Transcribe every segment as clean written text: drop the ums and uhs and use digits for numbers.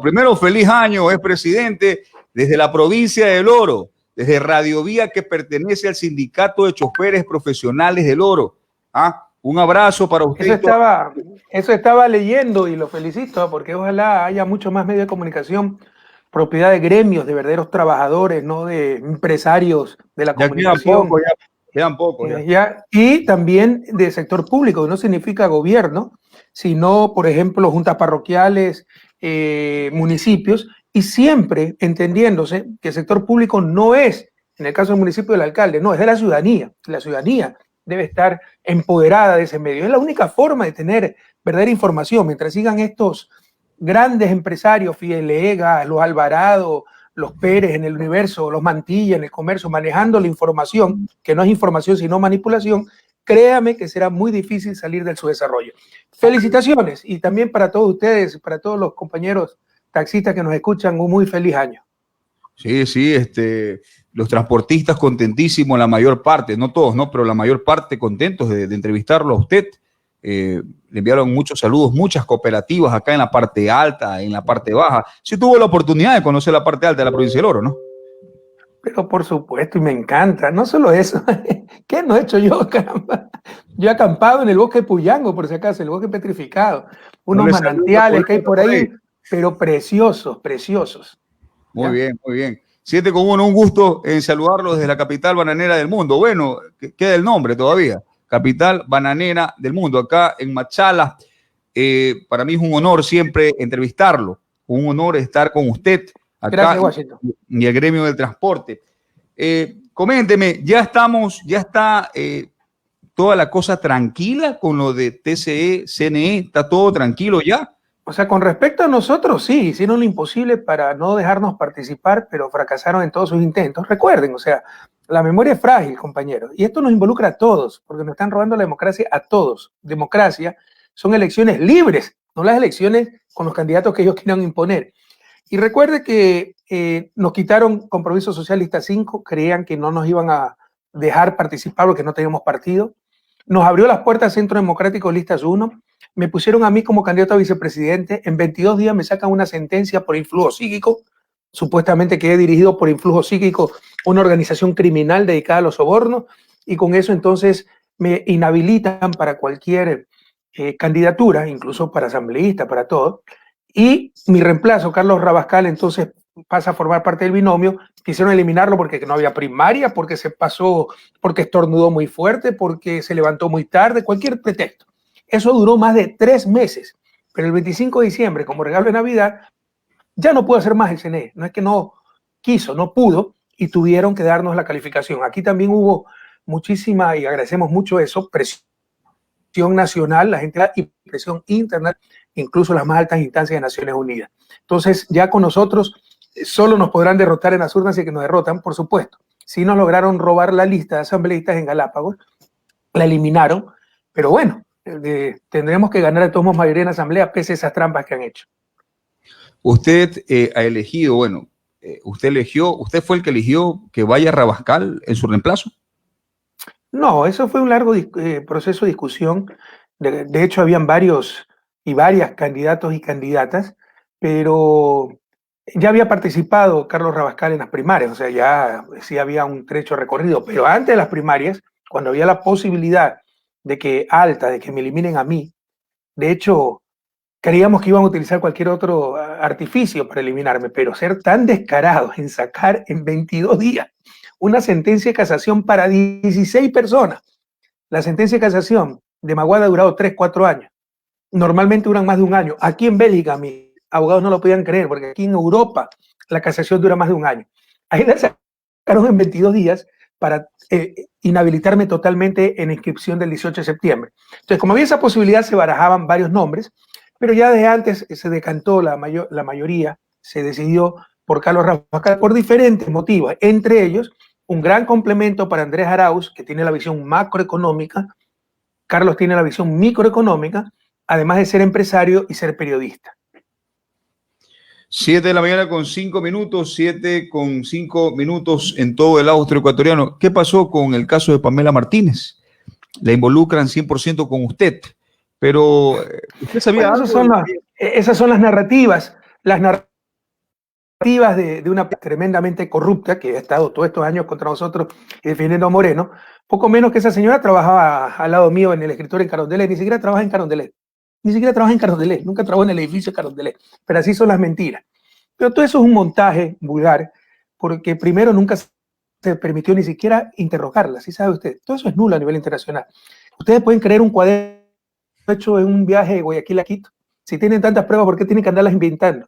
Primero, feliz año, es presidente desde la provincia del Oro, desde Radiovía, que pertenece al Sindicato de Choferes Profesionales del Oro. Un abrazo para usted. Eso estaba leyendo y lo felicito, porque ojalá haya mucho más medios de comunicación, propiedad de gremios, de verdaderos trabajadores, no de empresarios de la comunicación. Quedan pocos. Y también del sector público, que no significa gobierno, sino, por ejemplo, juntas parroquiales, municipios, y siempre entendiéndose que el sector público no es, en el caso del municipio del alcalde, no, es de la ciudadanía. La ciudadanía debe estar empoderada de ese medio. Es la única forma de tener verdadera información. Mientras sigan estos grandes empresarios, Fidelegas, los Alvarado, los Pérez en el universo, los Mantilla en el comercio, manejando la información, que no es información sino manipulación, créame que será muy difícil salir del subdesarrollo. Felicitaciones, y también para todos ustedes, para todos los compañeros taxistas que nos escuchan, un muy feliz año. Sí, los transportistas contentísimos, la mayor parte, no todos, ¿no? Pero la mayor parte contentos de entrevistarlo a usted. Le enviaron muchos saludos, muchas cooperativas acá en la parte alta, en la parte baja. Sí tuvo la oportunidad de conocer la parte alta de la provincia del Oro, ¿no? Pero por supuesto, y me encanta. No solo eso, ¿qué no he hecho yo, caramba? Yo he acampado en el bosque de Puyango, por si acaso, el bosque petrificado. Unos manantiales que hay por ahí, pero preciosos, preciosos. Muy bien, muy bien. 7:1, un gusto en saludarlos desde la capital bananera del mundo. Bueno, queda el nombre todavía. Capital bananera del mundo, acá en Machala. Para mí es un honor siempre entrevistarlo, un honor estar con usted acá. Gracias, Washington. Y el gremio del transporte. Coménteme, ya está toda la cosa tranquila con lo de TCE, CNE, ¿está todo tranquilo ya? O sea, con respecto a nosotros, sí, hicieron lo imposible para no dejarnos participar, pero fracasaron en todos sus intentos. Recuerden, o sea, la memoria es frágil, compañeros, y esto nos involucra a todos, porque nos están robando la democracia a todos. Democracia son elecciones libres, no las elecciones con los candidatos que ellos quieran imponer. Y recuerde que nos quitaron Compromiso Socialista 5, creían que no nos iban a dejar participar porque no teníamos partido. Nos abrió las puertas Centro Democrático Listas 1, me pusieron a mí como candidato a vicepresidente, en 22 días me sacan una sentencia por influjo psíquico, supuestamente que he dirigido por influjo psíquico una organización criminal dedicada a los sobornos, y con eso entonces me inhabilitan para cualquier candidatura, incluso para asambleísta, para todo, y mi reemplazo, Carlos Rabascal, entonces pasa a formar parte del binomio. Quisieron eliminarlo porque no había primaria, porque se pasó, porque estornudó muy fuerte, porque se levantó muy tarde, cualquier pretexto. Eso duró más de 3 meses, pero el 25 de diciembre, como regalo de Navidad, ya no pudo hacer más el CNE. No es que no quiso, no pudo, y tuvieron que darnos la calificación. Aquí también hubo muchísima, y agradecemos mucho eso, presión nacional, la gente, y presión internacional, incluso las más altas instancias de Naciones Unidas. Entonces, ya con nosotros solo nos podrán derrotar en las urnas, y que nos derrotan, por supuesto. Sí nos lograron robar la lista de asambleístas en Galápagos, la eliminaron, pero bueno, tendremos que ganar de todos modos mayoría en asamblea, pese a esas trampas que han hecho. Usted ha elegido, usted fue el que eligió que vaya Rabascal en su reemplazo. No, eso fue un largo proceso de discusión. De hecho, habían varios y varias candidatos y candidatas, pero ya había participado Carlos Rabascal en las primarias, o sea, ya sí había un trecho recorrido, pero antes de las primarias, cuando había la posibilidad de que me eliminen a mí, de hecho, creíamos que iban a utilizar cualquier otro artificio para eliminarme, pero ser tan descarados en sacar en 22 días una sentencia de casación para 16 personas. La sentencia de casación de Maguada ha durado 3-4 años. Normalmente duran más de un año. Aquí en Bélgica, mis abogados no lo podían creer, porque aquí en Europa la casación dura más de un año. Ahí la sacaron en 22 días para inhabilitarme totalmente en inscripción del 18 de septiembre. Entonces, como había esa posibilidad, se barajaban varios nombres, pero ya desde antes se decantó la mayoría, se decidió por Carlos Rabascal por diferentes motivos, entre ellos un gran complemento para Andrés Arauz, que tiene la visión macroeconómica. Carlos tiene la visión microeconómica, además de ser empresario y ser periodista. 7:05 a.m, 7:05 en todo el austro ecuatoriano. ¿Qué pasó con el caso de Pamela Martínez? La involucran 100% con usted, pero usted sabía bueno, esas son las narrativas. las narrativas de una tremendamente corrupta que ha estado todos estos años contra nosotros y defendiendo a Moreno. Poco menos que esa señora trabajaba al lado mío en el escritorio en Carondelet, ni siquiera trabaja en Carondelet, nunca trabajó en el edificio de Carondelet, pero así son las mentiras. Pero todo eso es un montaje vulgar, porque primero nunca se permitió ni siquiera interrogarla, ¿sí sabe usted? Todo eso es nulo a nivel internacional. Ustedes pueden creer un cuaderno hecho en un viaje de Guayaquil a Quito. Si tienen tantas pruebas, ¿por qué tienen que andarlas inventando?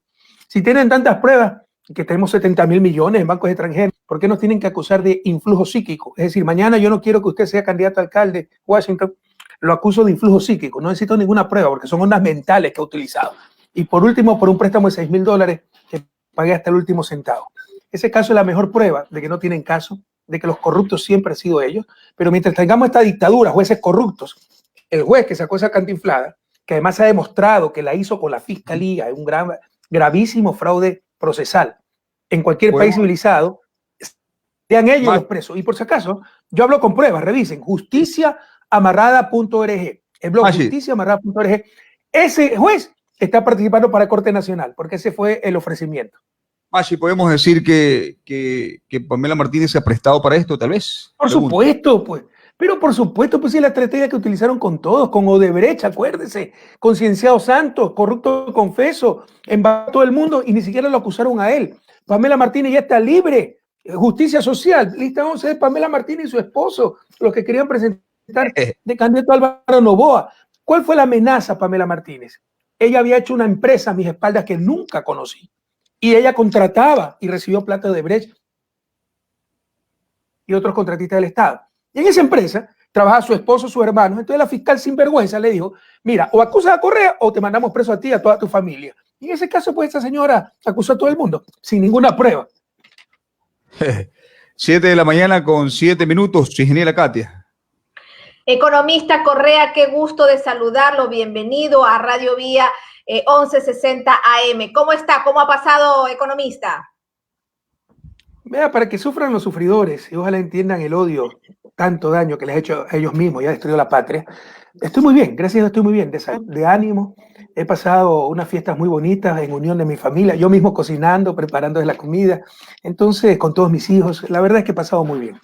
Si tienen tantas pruebas, que tenemos 70.000 millones en bancos extranjeros, ¿por qué nos tienen que acusar de influjo psíquico? Es decir, mañana yo no quiero que usted sea candidato a alcalde de Washington, lo acuso de influjo psíquico, no necesito ninguna prueba porque son ondas mentales que ha utilizado. Y por último, por un préstamo de $6.000 que pagué hasta el último centavo. Ese caso es la mejor prueba de que no tienen caso, de que los corruptos siempre han sido ellos, pero mientras tengamos esta dictadura, jueces corruptos, el juez que sacó esa cantinflada, que además se ha demostrado que la hizo con la fiscalía, es un gravísimo fraude procesal. En cualquier país civilizado, sean ellos los presos. Y por si acaso, yo hablo con pruebas, revisen, justiciaamarrada.org, el blog justiciaamarrada.org. Ese juez está participando para Corte Nacional, porque ese fue el ofrecimiento. Machi, ¿podemos decir que Pamela Martínez se ha prestado para esto, tal vez? Por supuesto, pues. Pero por supuesto, pues es la estrategia que utilizaron con todos, con Odebrecht, acuérdese, con Cienciano Santos, corrupto confeso, embargó todo el mundo y ni siquiera lo acusaron a él. Pamela Martínez ya está libre. Justicia social, lista 11 de Pamela Martínez y su esposo, los que querían presentar de candidato Álvaro Noboa. ¿Cuál fue la amenaza, Pamela Martínez? Ella había hecho una empresa a mis espaldas que nunca conocí. Y ella contrataba y recibió plata de Odebrecht y otros contratistas del Estado. Y en esa empresa trabajaba su esposo, su hermano. Entonces la fiscal sinvergüenza le dijo, mira, o acusas a Correa o te mandamos preso a ti y a toda tu familia. Y en ese caso, pues esa señora acusó a todo el mundo, sin ninguna prueba. 7 de la mañana con 7 minutos, ingeniera Katia. Economista Correa, qué gusto de saludarlo. Bienvenido a Radio Vía 1160 AM. ¿Cómo está? ¿Cómo ha pasado, economista? Vea, para que sufran los sufridores y ojalá entiendan el odio, tanto daño que les ha hecho a ellos mismos y ha destruido la patria. Estoy muy bien, gracias a Dios estoy muy bien, de ánimo. He pasado unas fiestas muy bonitas en unión de mi familia, yo mismo cocinando, preparando la comida, entonces con todos mis hijos. La verdad es que he pasado muy bien.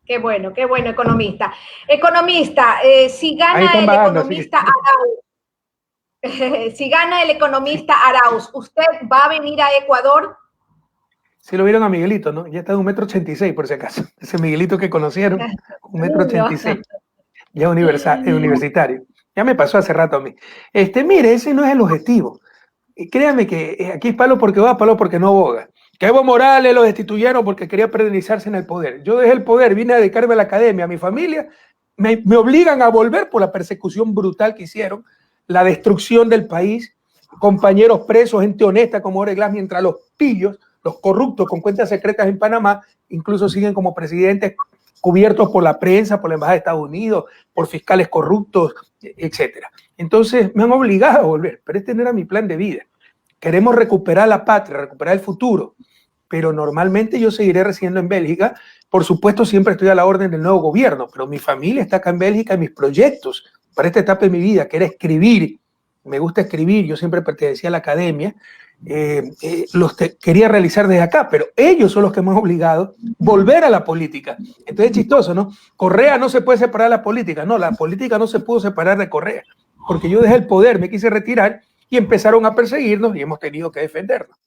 Qué bueno, economista. Economista, si gana el economista Arauz, si gana el economista Arauz, ¿usted va a venir a Ecuador? Sí lo vieron a Miguelito, ¿no? Ya está de 1,86 m por si acaso. Ese Miguelito que conocieron, 1,86 m. Ya universitario. Ya me pasó hace rato a mí. Mire, ese no es el objetivo. Créame que aquí es palo porque va, palo porque no boga. Que Evo Morales lo destituyeron porque quería perennizarse en el poder. Yo dejé el poder, vine a dedicarme a la academia, a mi familia. Me obligan a volver por la persecución brutal que hicieron, la destrucción del país, compañeros presos, gente honesta como Oreglas, mientras los pillos, los corruptos con cuentas secretas en Panamá, incluso siguen como presidentes cubiertos por la prensa, por la Embajada de Estados Unidos, por fiscales corruptos, etc. Entonces me han obligado a volver, pero este no era mi plan de vida. Queremos recuperar la patria, recuperar el futuro, pero normalmente yo seguiré residiendo en Bélgica. Por supuesto, siempre estoy a la orden del nuevo gobierno, pero mi familia está acá en Bélgica y mis proyectos para esta etapa de mi vida, que era escribir, me gusta escribir, yo siempre pertenecía a la academia, quería realizar desde acá, pero ellos son los que me han obligado a volver a la política. Entonces es chistoso, ¿no? Correa no se puede separar de la política. No, la política no se pudo separar de Correa, porque yo dejé el poder, me quise retirar y empezaron a perseguirnos y hemos tenido que defendernos.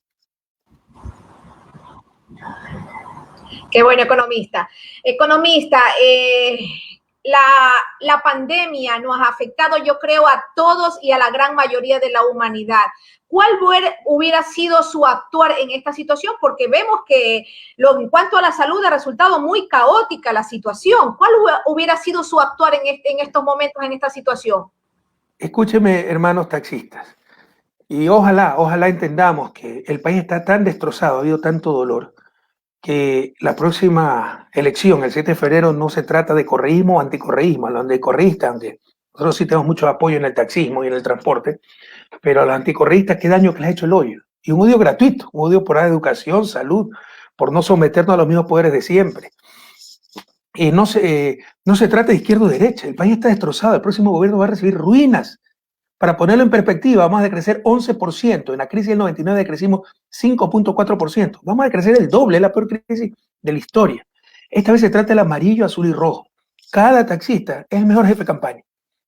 Qué bueno, economista. Economista, la pandemia nos ha afectado, yo creo, a todos y a la gran mayoría de la humanidad. ¿Cuál hubiera sido su actuar en esta situación? Porque vemos que en cuanto a la salud ha resultado muy caótica la situación. ¿Cuál hubiera sido su actuar en estos momentos, en esta situación? Escúcheme, hermanos taxistas, y ojalá entendamos que el país está tan destrozado, ha habido tanto dolor, que la próxima elección, el 7 de febrero, no se trata de correísmo o anticorreísmo. A los anticorreístas, aunque nosotros sí tenemos mucho apoyo en el taxismo y en el transporte, pero a los anticorreístas, qué daño que les ha hecho el odio. Y un odio gratuito, un odio por la educación, salud, por no someternos a los mismos poderes de siempre. No se trata de izquierda o derecha, el país está destrozado, el próximo gobierno va a recibir ruinas, Para ponerlo en perspectiva, vamos a decrecer 11%. En la crisis del 99 decrecimos 5.4%. Vamos a decrecer el doble, es la peor crisis de la historia. Esta vez se trata del amarillo, azul y rojo. Cada taxista es el mejor jefe de campaña.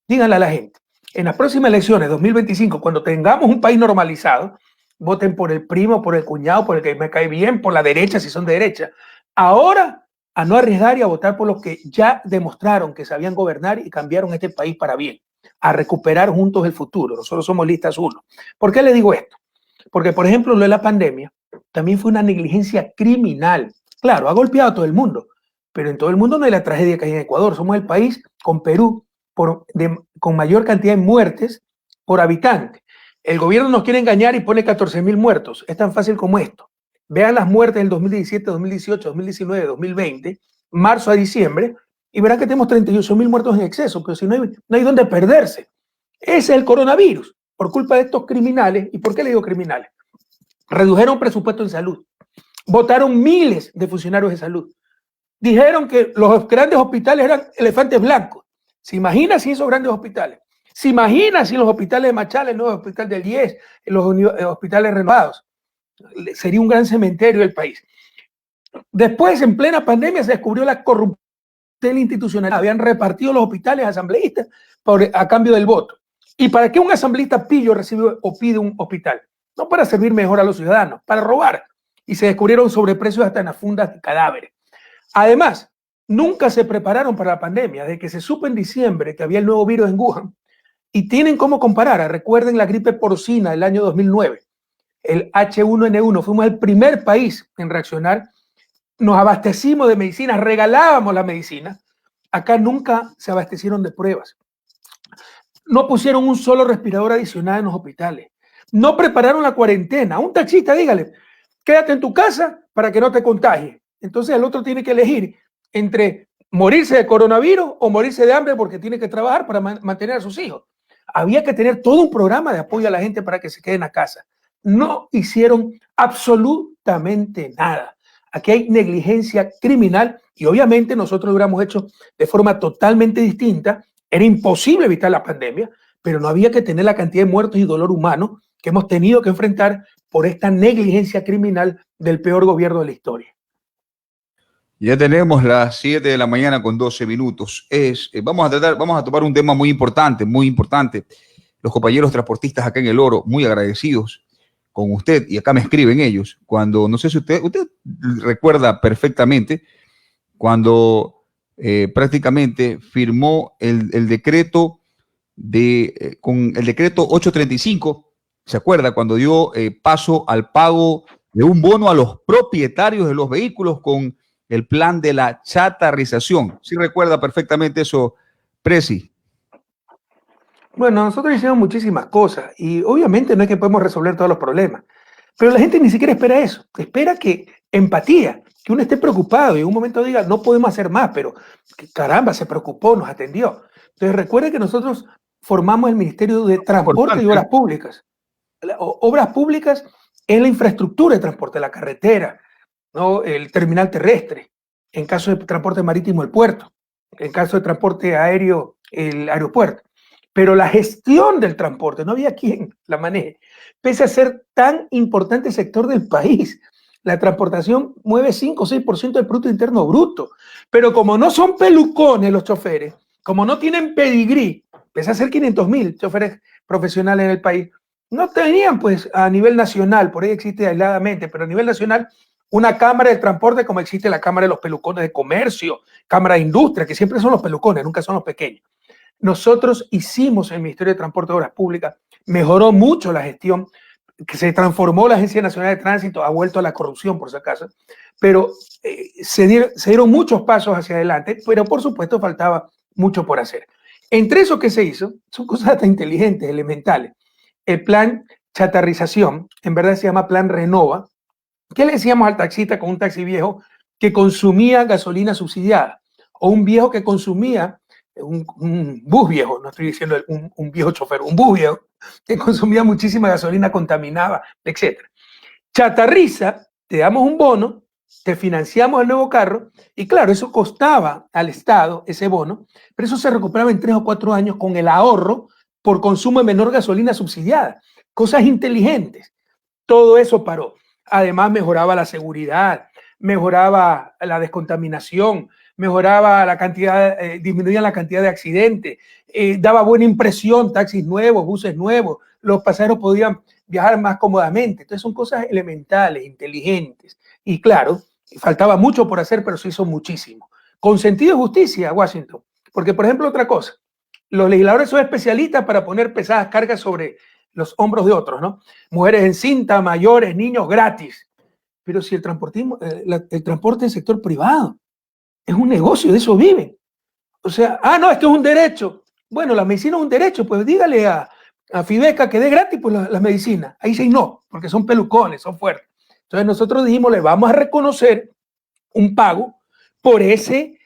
Díganle a la gente, en las próximas elecciones 2025, cuando tengamos un país normalizado, voten por el primo, por el cuñado, por el que me cae bien, por la derecha si son de derecha. Ahora, a no arriesgar y a votar por los que ya demostraron que sabían gobernar y cambiaron este país para bien, a recuperar juntos el futuro. Nosotros somos lista azul. ¿Por qué le digo esto? Porque, por ejemplo, lo de la pandemia también fue una negligencia criminal. Claro, ha golpeado a todo el mundo, pero en todo el mundo no hay la tragedia que hay en Ecuador. Somos el país con Perú con mayor cantidad de muertes por habitante. El gobierno nos quiere engañar y pone 14.000 muertos. Es tan fácil como esto. Vean las muertes del 2017, 2018, 2019, 2020, marzo a diciembre, y verán que tenemos 38.000 muertos en exceso, pero si no hay dónde perderse. Ese es el coronavirus, por culpa de estos criminales. ¿Y por qué le digo criminales? Redujeron presupuesto en salud, votaron miles de funcionarios de salud, dijeron que los grandes hospitales eran elefantes blancos. ¿Se imagina si esos grandes hospitales? ¿Se imagina si los hospitales de Machala, el nuevo hospital del IES, los hospitales renovados? Sería un gran cementerio del país. Después, en plena pandemia, se descubrió la corrupción institucional. Habían repartido los hospitales a asambleístas a cambio del voto. ¿Y para qué un asambleísta pillo recibe o pide un hospital? No para servir mejor a los ciudadanos, para robar. Y se descubrieron sobreprecios hasta en las fundas de cadáveres. Además, nunca se prepararon para la pandemia. Desde que se supo en diciembre que había el nuevo virus en Wuhan, y tienen cómo comparar. Recuerden la gripe porcina del año 2009, el H1N1. Fuimos el primer país en reaccionar. Nos abastecimos de medicinas, regalábamos la medicina. Acá nunca se abastecieron de pruebas. No pusieron un solo respirador adicional en los hospitales. No prepararon la cuarentena. A un taxista, dígale, quédate en tu casa para que no te contagies. Entonces el otro tiene que elegir entre morirse de coronavirus o morirse de hambre porque tiene que trabajar para mantener a sus hijos. Había que tener todo un programa de apoyo a la gente para que se queden a casa. No hicieron absolutamente nada. Aquí hay negligencia criminal y obviamente nosotros lo hubiéramos hecho de forma totalmente distinta. Era imposible evitar la pandemia, pero no había que tener la cantidad de muertos y dolor humano que hemos tenido que enfrentar por esta negligencia criminal del peor gobierno de la historia. Ya tenemos las 7 de la mañana con 12 minutos. Vamos a tomar un tema muy importante, muy importante. Los compañeros transportistas acá en El Oro, muy agradecidos con usted, y acá me escriben ellos, cuando, no sé si usted recuerda perfectamente, cuando prácticamente firmó el decreto con el decreto 835, ¿se acuerda? Cuando dio paso al pago de un bono a los propietarios de los vehículos con el plan de la chatarrización. ¿Sí recuerda perfectamente eso, Presi? Bueno, nosotros hicimos muchísimas cosas y obviamente no es que podemos resolver todos los problemas, pero la gente ni siquiera espera eso, espera que empatía, que uno esté preocupado y en un momento diga, no podemos hacer más, pero que, caramba, se preocupó, nos atendió. Entonces recuerde que nosotros formamos el Ministerio de Transporte y Obras Públicas. Obras públicas es la infraestructura de transporte, la carretera, ¿no? El terminal terrestre, en caso de transporte marítimo el puerto, en caso de transporte aéreo el aeropuerto. Pero la gestión del transporte, no había quien la maneje, pese a ser tan importante sector del país. La transportación mueve 5 o 6% del Producto Interno Bruto, pero como no son pelucones los choferes, como no tienen pedigrí, pese a ser 500.000 choferes profesionales en el país, no tenían pues a nivel nacional, por ahí existe aisladamente, pero a nivel nacional, una cámara de transporte como existe la cámara de los pelucones de comercio, cámara de industria, que siempre son los pelucones, nunca son los pequeños. Nosotros hicimos el Ministerio de Transporte y Obras Públicas, mejoró mucho la gestión, que se transformó la Agencia Nacional de Tránsito, ha vuelto a la corrupción por si acaso, pero se dieron muchos pasos hacia adelante, pero por supuesto faltaba mucho por hacer. Entre eso que se hizo, son cosas tan inteligentes, elementales. El plan chatarrización, en verdad se llama plan Renova. ¿Qué le decíamos al taxista con un taxi viejo que consumía gasolina subsidiada? O un viejo que consumía, un bus viejo, no estoy diciendo un viejo chofer, un bus viejo que consumía muchísima gasolina, contaminaba, etc. Chatarriza, te damos un bono, te financiamos el nuevo carro, y claro, eso costaba al Estado ese bono, pero eso se recuperaba en 3 o 4 años con el ahorro por consumo de menor gasolina subsidiada. Cosas inteligentes. Todo eso paró. Además mejoraba la seguridad, mejoraba la descontaminación, mejoraba la cantidad, disminuía la cantidad de accidentes, daba buena impresión, taxis nuevos, buses nuevos, los pasajeros podían viajar más cómodamente. Entonces son cosas elementales, inteligentes. Y claro, faltaba mucho por hacer, pero se hizo muchísimo. Con sentido de justicia, Washington. Porque, por ejemplo, otra cosa, los legisladores son especialistas para poner pesadas cargas sobre los hombros de otros, ¿no? Mujeres en cinta, mayores, niños, gratis. Pero si el transporte en el sector privado es un negocio, de eso viven. O sea, no, esto es un derecho. Bueno, la medicina es un derecho, pues dígale a Fideca que dé gratis pues, las medicinas. Ahí sí no, porque son pelucones, son fuertes. Entonces nosotros dijimos, le vamos a reconocer un pago por ese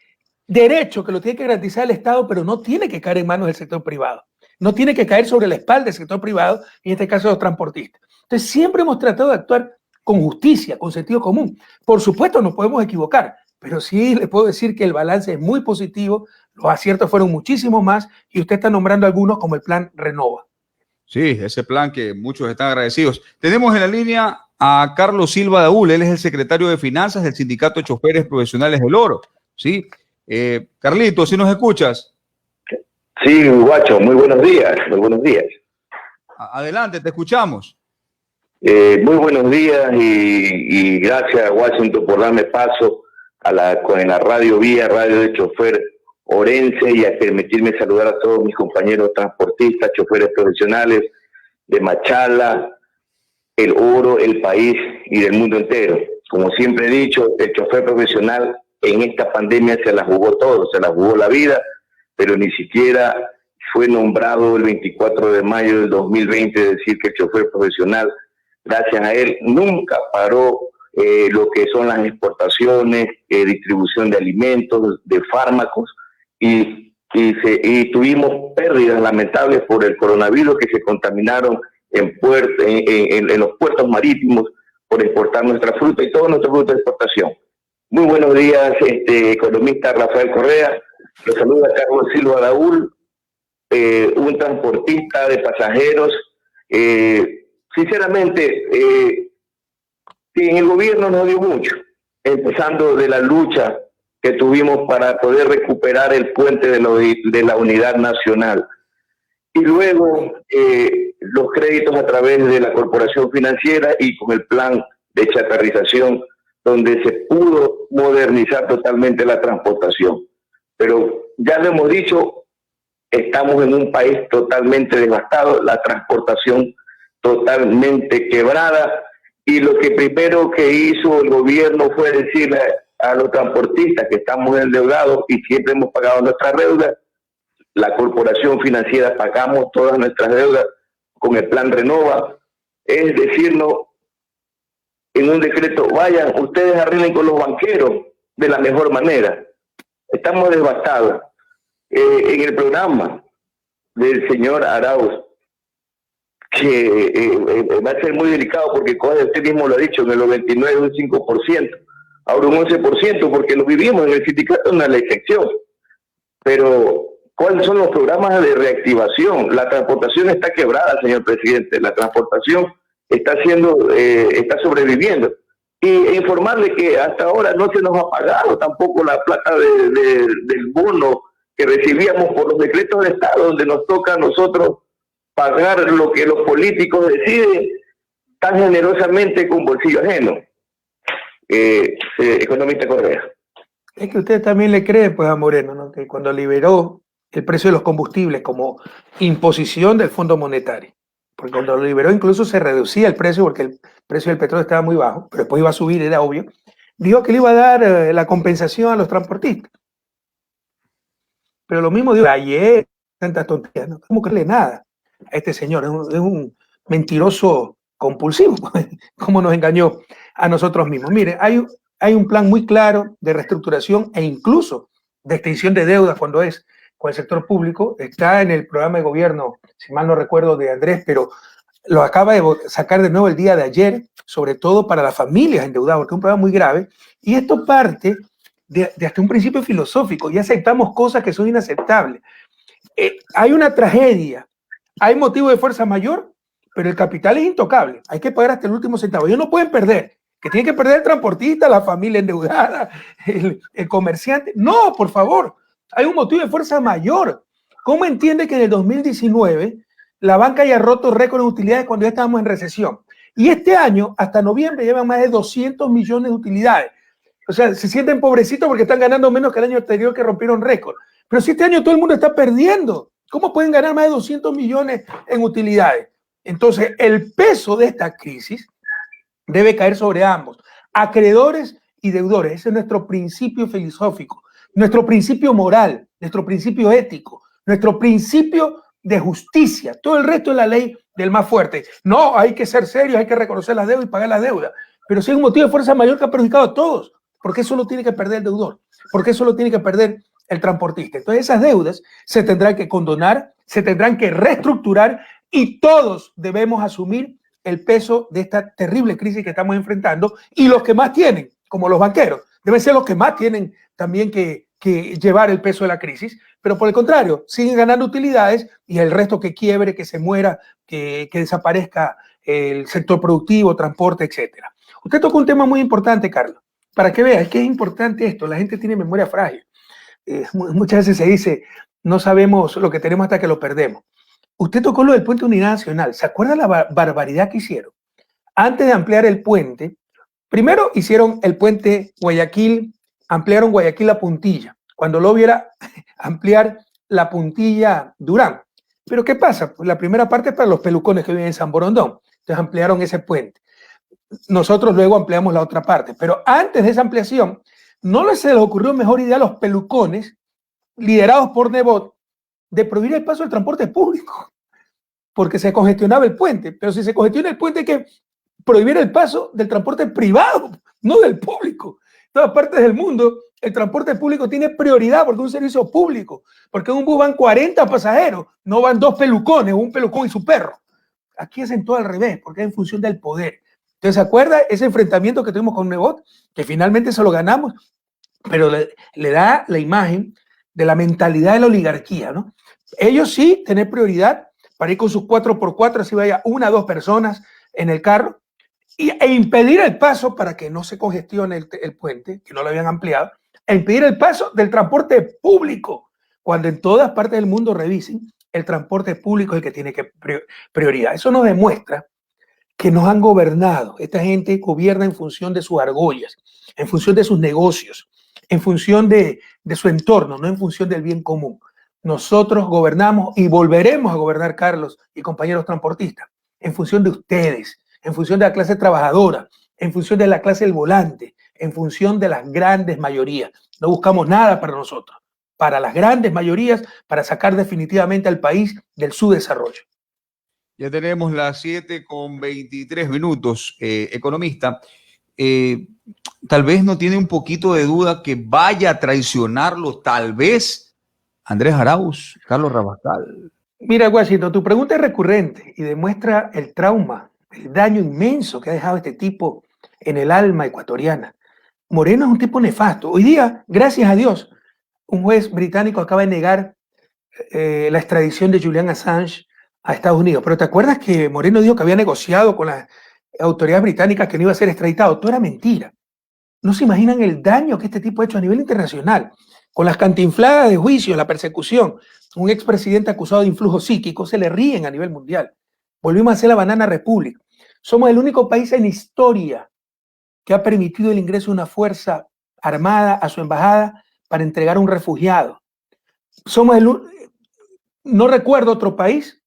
derecho que lo tiene que garantizar el Estado, pero no tiene que caer en manos del sector privado. No tiene que caer sobre la espalda del sector privado, en este caso los transportistas. Entonces siempre hemos tratado de actuar con justicia, con sentido común. Por supuesto nos podemos equivocar, pero sí le puedo decir que el balance es muy positivo, los aciertos fueron muchísimos más y usted está nombrando algunos como el plan Renova. Sí, ese plan que muchos están agradecidos. Tenemos en la línea a Carlos Silva Daúl, él es el secretario de Finanzas del Sindicato de Choferes Profesionales del Oro. ¿Sí? Carlito, ¿sí nos escuchas? Sí, Guacho, muy buenos días, muy buenos días. Adelante, te escuchamos. Muy buenos días y gracias, Washington, por darme paso con la radio de chofer orense y a permitirme saludar a todos mis compañeros transportistas, choferes profesionales de Machala, El Oro, El País y del mundo entero. Como siempre he dicho, el chofer profesional en esta pandemia se la jugó todo, se la jugó la vida, pero ni siquiera fue nombrado el 24 de mayo del 2020, decir que el chofer profesional, gracias a él, nunca paró lo que son las exportaciones, distribución de alimentos, de fármacos, y tuvimos pérdidas lamentables por el coronavirus que se contaminaron en los puertos marítimos por exportar nuestra fruta y todo nuestro fruto de exportación. Muy buenos días, economista Rafael Correa. Los saluda Carlos Silva Daúl, un transportista de pasajeros. Sinceramente, en el gobierno nos dio mucho, empezando de la lucha que tuvimos para poder recuperar el puente de la unidad nacional. Y luego los créditos a través de la corporación financiera y con el plan de chatarrización, donde se pudo modernizar totalmente la transportación. Pero ya lo hemos dicho, estamos en un país totalmente devastado, la transportación totalmente quebrada, y lo que primero que hizo el gobierno fue decirle a los transportistas que estamos endeudados y siempre hemos pagado nuestras deudas. La corporación financiera pagamos todas nuestras deudas con el plan Renova, es decirnos en un decreto, vayan, ustedes arreglen con los banqueros de la mejor manera. Estamos devastados. En el programa del señor Arauz, que va a ser muy delicado porque, como usted mismo lo ha dicho, en el 99 es un 5%, ahora un 11%, porque lo vivimos en el sindicato, no es la excepción. Pero, ¿cuáles son los programas de reactivación? La transportación está quebrada, señor presidente, la transportación está sobreviviendo. Y informarle que hasta ahora no se nos ha pagado tampoco la plata del bono que recibíamos por los decretos de Estado, donde nos toca a nosotros pagar lo que los políticos deciden tan generosamente con bolsillo ajeno. Economista Correa. Es que usted también le cree, pues, a Moreno, ¿no? Que cuando liberó el precio de los combustibles como imposición del Fondo Monetario, porque cuando lo liberó incluso se reducía el precio porque el precio del petróleo estaba muy bajo, pero después iba a subir, era obvio, dijo que le iba a dar la compensación a los transportistas. Pero lo mismo dijo ayer, tantas tonterías, no tenemos que creerle nada a este señor, es un mentiroso compulsivo, como nos engañó a nosotros mismos. Mire, hay un plan muy claro de reestructuración e incluso de extinción de deudas cuando es con el sector público. Está en el programa de gobierno, si mal no recuerdo, de Andrés, pero lo acaba de sacar de nuevo el día de ayer, sobre todo para las familias endeudadas, porque es un problema muy grave. Y esto parte de hasta un principio filosófico, y aceptamos cosas que son inaceptables. Hay una tragedia hay motivo de fuerza mayor, pero el capital es intocable. Hay que pagar hasta el último centavo. Ellos no pueden perder. Que tiene que perder el transportista, la familia endeudada, el comerciante. No, por favor. Hay un motivo de fuerza mayor. ¿Cómo entiende que en el 2019 la banca haya roto récord en utilidades cuando ya estábamos en recesión? Y este año, hasta noviembre, llevan más de 200 millones de utilidades. O sea, se sienten pobrecitos porque están ganando menos que el año anterior que rompieron récord. Pero si este año todo el mundo está perdiendo, ¿cómo pueden ganar más de 200 millones en utilidades? Entonces, el peso de esta crisis debe caer sobre ambos, acreedores y deudores. Ese es nuestro principio filosófico, nuestro principio moral, nuestro principio ético, nuestro principio de justicia. Todo el resto es la ley del más fuerte. No, hay que ser serios, hay que reconocer la deuda y pagar la deuda. Pero si hay un motivo de fuerza mayor que ha perjudicado a todos, ¿por qué solo tiene que perder el deudor? ¿Por qué solo tiene que perder el transportista? Entonces esas deudas se tendrán que condonar, se tendrán que reestructurar y todos debemos asumir el peso de esta terrible crisis que estamos enfrentando, y los que más tienen, como los banqueros, deben ser los que más tienen también que llevar el peso de la crisis, pero por el contrario, siguen ganando utilidades y el resto que quiebre, que se muera, que desaparezca el sector productivo, transporte, etcétera. Usted tocó un tema muy importante, Carlos, para que veas, es que es importante esto, la gente tiene memoria frágil. Muchas veces se dice, no sabemos lo que tenemos hasta que lo perdemos. Usted tocó lo del puente Unidad Nacional. ¿Se acuerda la barbaridad que hicieron? Antes de ampliar el puente, primero hicieron el puente Guayaquil, ampliaron Guayaquil La Puntilla, cuando lo viera ampliar La Puntilla Durán. Pero ¿qué pasa? Pues la primera parte es para los pelucones que viven en San Borondón. Entonces ampliaron ese puente. Nosotros luego ampliamos la otra parte. Pero antes de esa ampliación, no se les ocurrió mejor idea a los pelucones, liderados por Nebot, de prohibir el paso del transporte público, porque se congestionaba el puente. Pero si se congestiona el puente, hay que prohibir el paso del transporte privado, no del público. En todas partes del mundo, el transporte público tiene prioridad porque es un servicio público, porque en un bus van 40 pasajeros, no van 2 pelucones, un pelucón y su perro. Aquí hacen todo al revés, porque es en función del poder. Entonces, ¿se acuerda ese enfrentamiento que tuvimos con Nebot? Que finalmente se lo ganamos, pero le da la imagen de la mentalidad de la oligarquía, ¿no? Ellos sí tienen prioridad para ir con sus 4x4, así vaya 1 o 2 personas en el carro, e impedir el paso para que no se congestione el puente, que no lo habían ampliado, e impedir el paso del transporte público, cuando en todas partes del mundo revisen, el transporte público es el que tiene que prioridad. Eso nos demuestra que nos han gobernado. Esta gente gobierna en función de sus argollas, en función de sus negocios, en función de su entorno, no en función del bien común. Nosotros gobernamos y volveremos a gobernar, Carlos y compañeros transportistas, en función de ustedes, en función de la clase trabajadora, en función de la clase del volante, en función de las grandes mayorías. No buscamos nada para nosotros, para las grandes mayorías, para sacar definitivamente al país del subdesarrollo. Ya tenemos las 7:23, economista. Tal vez no tiene un poquito de duda que vaya a traicionarlo, tal vez, Andrés Arauz, Carlos Rabascal. Mira, Washington, tu pregunta es recurrente y demuestra el trauma, el daño inmenso que ha dejado este tipo en el alma ecuatoriana. Moreno es un tipo nefasto. Hoy día, gracias a Dios, un juez británico acaba de negar la extradición de Julian Assange a Estados Unidos. Pero ¿te acuerdas que Moreno dijo que había negociado con las autoridades británicas que no iba a ser extraditado? Todo era mentira. No se imaginan el daño que este tipo ha hecho a nivel internacional. Con las cantinfladas de juicio, la persecución, un expresidente acusado de influjo psíquico, se le ríen a nivel mundial. Volvimos a ser la Banana Republic. Somos el único país en historia que ha permitido el ingreso de una fuerza armada a su embajada para entregar a un refugiado. No recuerdo otro país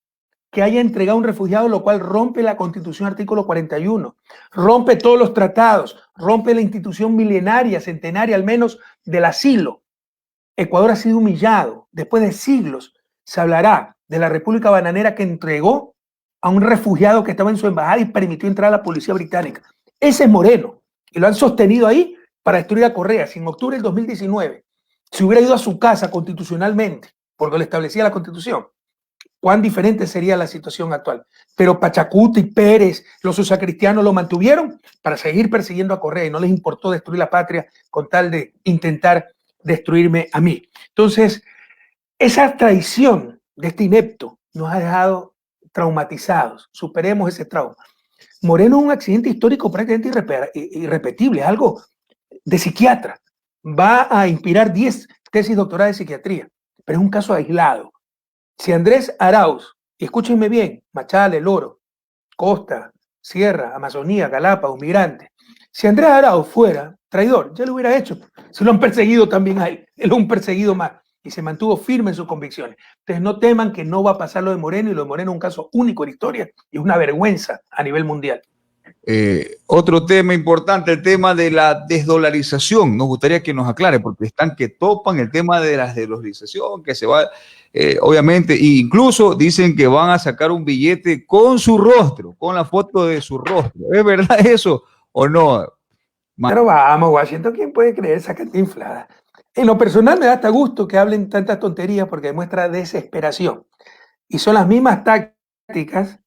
que haya entregado a un refugiado, lo cual rompe la Constitución artículo 41, rompe todos los tratados, rompe la institución milenaria, centenaria al menos, del asilo. Ecuador ha sido humillado. Después de siglos se hablará de la República Bananera que entregó a un refugiado que estaba en su embajada y permitió entrar a la policía británica. Ese es Moreno, y lo han sostenido ahí para destruir a Correa. Si en octubre del 2019 se hubiera ido a su casa constitucionalmente, porque lo establecía la Constitución, cuán diferente sería la situación actual. Pero Pachacuti y Pérez, los socialcristianos, lo mantuvieron para seguir persiguiendo a Correa y no les importó destruir la patria con tal de intentar destruirme a mí. Entonces, esa traición de este inepto nos ha dejado traumatizados, superemos ese trauma. Moreno es un accidente histórico prácticamente irrepetible, es algo de psiquiatra. Va a inspirar 10 tesis doctorales de psiquiatría, pero es un caso aislado. Si Andrés Arauz, y escúchenme bien, Machala, El Oro, Costa, Sierra, Amazonía, Galápagos, Migrantes, si Andrés Arauz fuera traidor, ya lo hubiera hecho. Se lo han perseguido también a él, él es un perseguido más, y se mantuvo firme en sus convicciones. Entonces no teman que no va a pasar lo de Moreno, y lo de Moreno es un caso único en la historia y es una vergüenza a nivel mundial. Otro tema importante, el tema de la desdolarización. Nos gustaría que nos aclare, porque están que topan el tema de la desdolarización, que se va, obviamente, e incluso dicen que van a sacar un billete con su rostro, con la foto de su rostro. ¿Es verdad eso o no? Pero vamos, Washington, ¿quién puede creer esa cantidad inflada? En lo personal me da hasta gusto que hablen tantas tonterías porque demuestra desesperación. Y son las mismas tácticas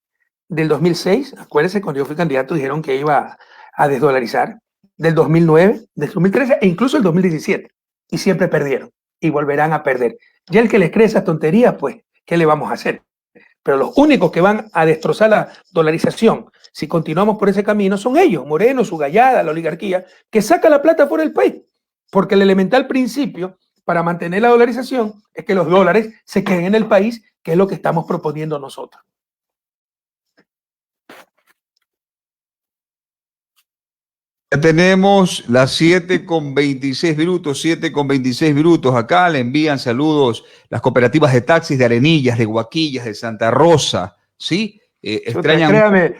del 2006, acuérdense, cuando yo fui candidato dijeron que iba a desdolarizar, del 2009, del 2013 e incluso el 2017, y siempre perdieron y volverán a perder. Ya el que les cree esas tonterías, pues, ¿qué le vamos a hacer? Pero los únicos que van a destrozar la dolarización, si continuamos por ese camino, son ellos, Moreno, su gallada, la oligarquía, que saca la plata fuera del país, porque el elemental principio para mantener la dolarización es que los dólares se queden en el país, que es lo que estamos proponiendo nosotros. Ya tenemos las 7:26 minutos, 7:26 minutos. Acá le envían saludos las cooperativas de taxis de Arenillas, de Huaquillas, de Santa Rosa, ¿sí? Extrañan. Créame,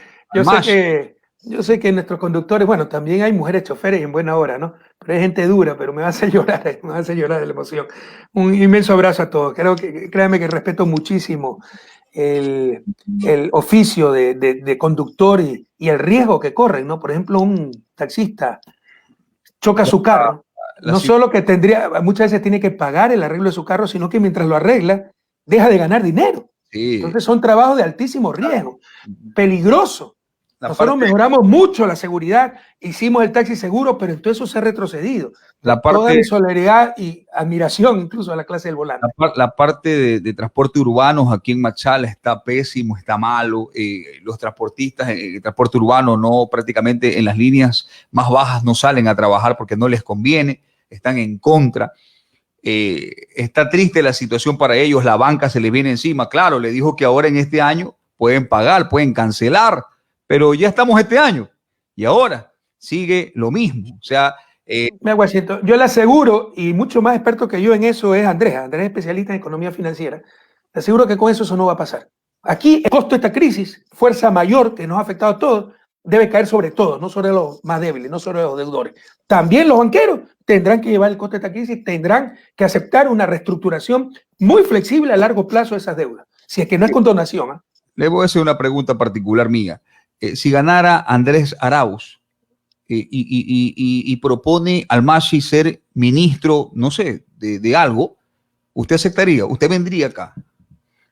yo sé que nuestros conductores, bueno, también hay mujeres choferes en buena hora, ¿no? Pero hay gente dura, pero me hace llorar de la emoción. Un inmenso abrazo a todos. Créame que respeto muchísimo el oficio de conductor y el riesgo que corren, ¿no? Por ejemplo, un taxista choca su carro, no solo que muchas veces tiene que pagar el arreglo de su carro, sino que mientras lo arregla, deja de ganar dinero. Sí. Entonces son trabajos de altísimo riesgo, peligroso. Nosotros mejoramos mucho la seguridad, hicimos el taxi seguro, pero entonces eso se ha retrocedido. Toda mi solidaridad y admiración incluso a la clase del volante. La parte de transporte urbanos aquí en Machala está pésimo, está malo. Los transportistas en el transporte urbano no, prácticamente en las líneas más bajas no salen a trabajar porque no les conviene, están en contra. Está triste la situación para ellos, la banca se les viene encima. Claro, le dijo que ahora en este año pueden pagar, pueden cancelar, pero ya estamos este año y ahora sigue lo mismo. O sea, yo le aseguro, y mucho más experto que yo en eso es Andrés es especialista en economía financiera, le aseguro que con eso no va a pasar. Aquí el costo de esta crisis, fuerza mayor que nos ha afectado a todos, debe caer sobre todos, no sobre los más débiles, no sobre los deudores. También los banqueros tendrán que llevar el costo de esta crisis, tendrán que aceptar una reestructuración muy flexible a largo plazo de esas deudas, si es que no es con donación. ¿eh? Le voy a hacer una pregunta particular mía. Si ganara Andrés Arauz y propone al Mashi ser ministro, no sé, de algo, ¿usted aceptaría? ¿Usted vendría acá?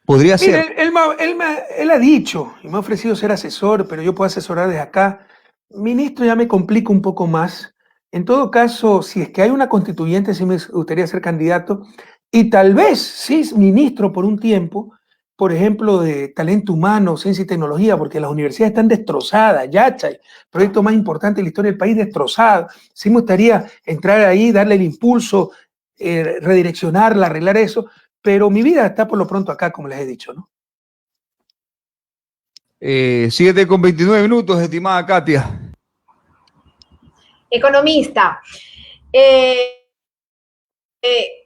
¿Podría ser? Él ha dicho, y me ha ofrecido ser asesor, pero yo puedo asesorar desde acá. Ministro ya me complica un poco más. En todo caso, si es que hay una constituyente, sí me gustaría ser candidato. Y tal vez, sí, ministro por un tiempo, por ejemplo, de talento humano, ciencia y tecnología, porque las universidades están destrozadas, Yacha, el proyecto más importante de la historia del país, destrozado. Sí me gustaría entrar ahí, darle el impulso, redireccionarla, arreglar eso, pero mi vida está por lo pronto acá, como les he dicho, ¿no? 7:29 minutos, estimada Katia. Economista,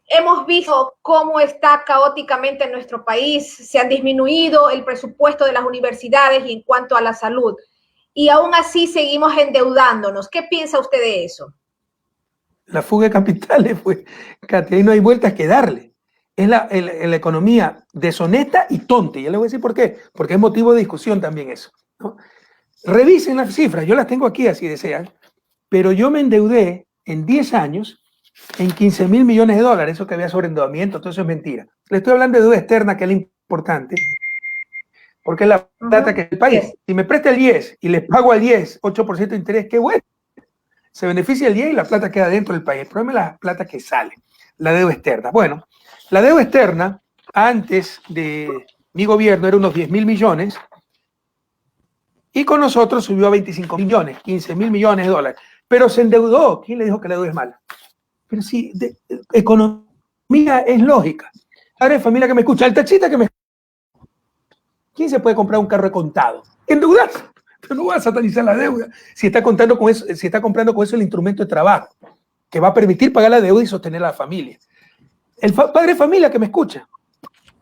hemos visto cómo está caóticamente en nuestro país, se han disminuido el presupuesto de las universidades y en cuanto a la salud, y aún así seguimos endeudándonos. ¿Qué piensa usted de eso? La fuga de capitales, pues, Katia, ahí no hay vueltas que darle. Es la economía deshonesta y tonta. Y ya le voy a decir por qué. Porque es motivo de discusión también eso, ¿no? Revisen las cifras, yo las tengo aquí así desean, pero yo me endeudé en 10 años en 15.000 millones de dólares, eso que había sobreendeudamiento, todo eso es mentira. Le estoy hablando de deuda externa, que es lo importante, porque es la plata que el país, si me presta el 10 y le pago al 10, 8% de interés, qué bueno. Se beneficia el 10 y la plata queda dentro del país. El problema es la plata que sale, la deuda externa. Bueno, la deuda externa, antes de mi gobierno era unos 10.000 millones y con nosotros subió a 25 millones, 15.000 millones de dólares. Pero se endeudó. ¿Quién le dijo que la deuda es mala? Pero sí, economía es lógica. Padre de familia que me escucha, el taxista que me escucha. ¿Quién se puede comprar un carro de contado? Endeudarse. Pero no va a satanizar la deuda si está comprando con eso el instrumento de trabajo que va a permitir pagar la deuda y sostener a la familia. El padre de familia que me escucha,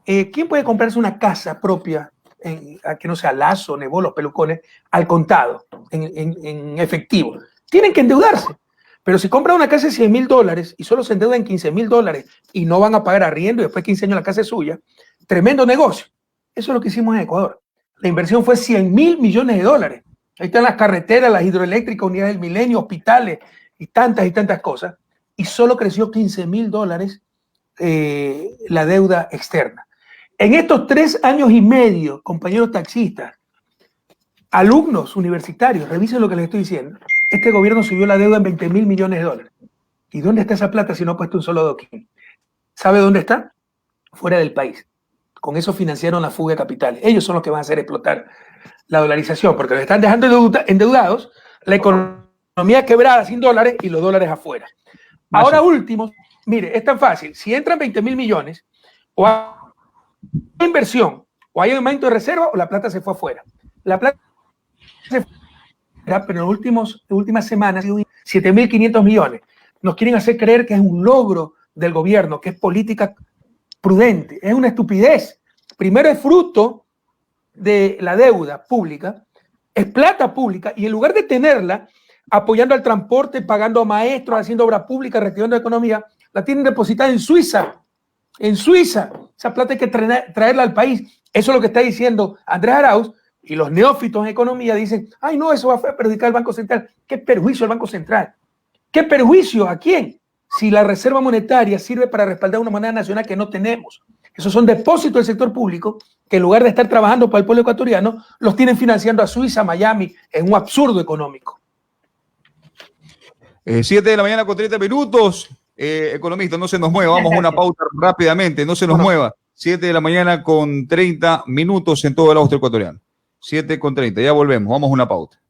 ¿quién puede comprarse una casa propia, que no sea Lazo, Nebo, Los Pelucones, al contado, en efectivo? Tienen que endeudarse. Pero si compran una casa de $100.000 y solo se endeudan $15.000 y no van a pagar arriendo y después de 15 años la casa es suya, tremendo negocio. Eso es lo que hicimos en Ecuador. La inversión fue $100.000 millones. Ahí están las carreteras, las hidroeléctricas, unidades del milenio, hospitales y tantas cosas. Y solo creció $15.000 la deuda externa. En estos 3 años y medio, compañeros taxistas, alumnos universitarios, revisen lo que les estoy diciendo. Este gobierno subió la deuda en $20.000 millones. ¿Y dónde está esa plata si no ha puesto un solo doquín? ¿Sabe dónde está? Fuera del país. Con eso financiaron la fuga de capitales. Ellos son los que van a hacer explotar la dolarización, porque los están dejando endeudados, la economía quebrada sin dólares y los dólares afuera. Ahora último, mire, es tan fácil. Si entran 20.000 millones, o hay inversión, o hay aumento de reserva, o la plata se fue afuera. La plata se fue afuera, pero en las últimas semanas ha sido 7.500 millones. Nos quieren hacer creer que es un logro del gobierno, que es política prudente. Es una estupidez. Primero es fruto de la deuda pública, es plata pública, y en lugar de tenerla apoyando al transporte, pagando a maestros, haciendo obra pública, reactivando la economía, la tienen depositada en Suiza. En Suiza. Esa plata hay que traerla al país. Eso es lo que está diciendo Andrés Arauz, y los neófitos en economía dicen, ay no, eso va a perjudicar al Banco Central. ¿Qué perjuicio al Banco Central? ¿Qué perjuicio a quién? Si la reserva monetaria sirve para respaldar una moneda nacional que no tenemos. Esos son depósitos del sector público que en lugar de estar trabajando para el pueblo ecuatoriano, los tienen financiando a Suiza, Miami, en un absurdo económico. 7 de la mañana con 30 minutos. Economista, no se nos mueva. Vamos a una pausa rápidamente. No se nos mueva. 7 de la mañana con 30 minutos en todo el austro ecuatoriano. 7 con 30. Ya volvemos. Vamos a una pausa.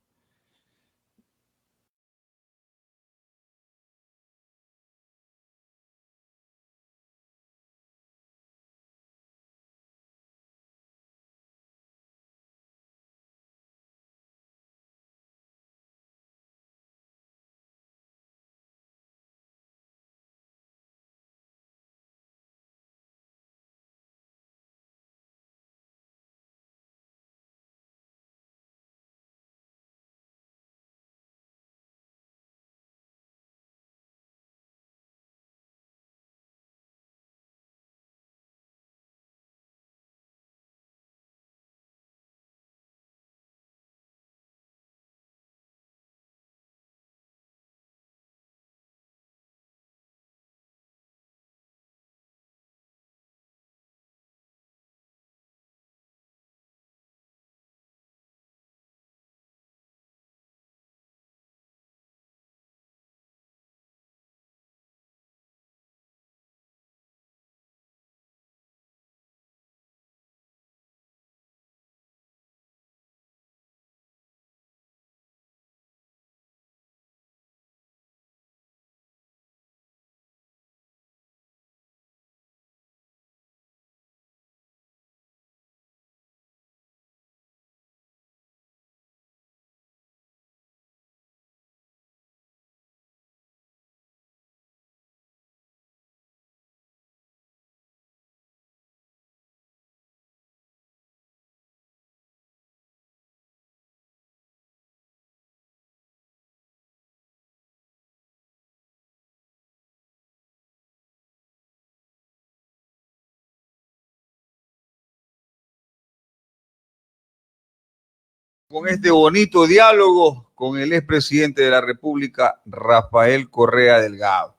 Con este bonito diálogo con el expresidente de la República, Rafael Correa Delgado.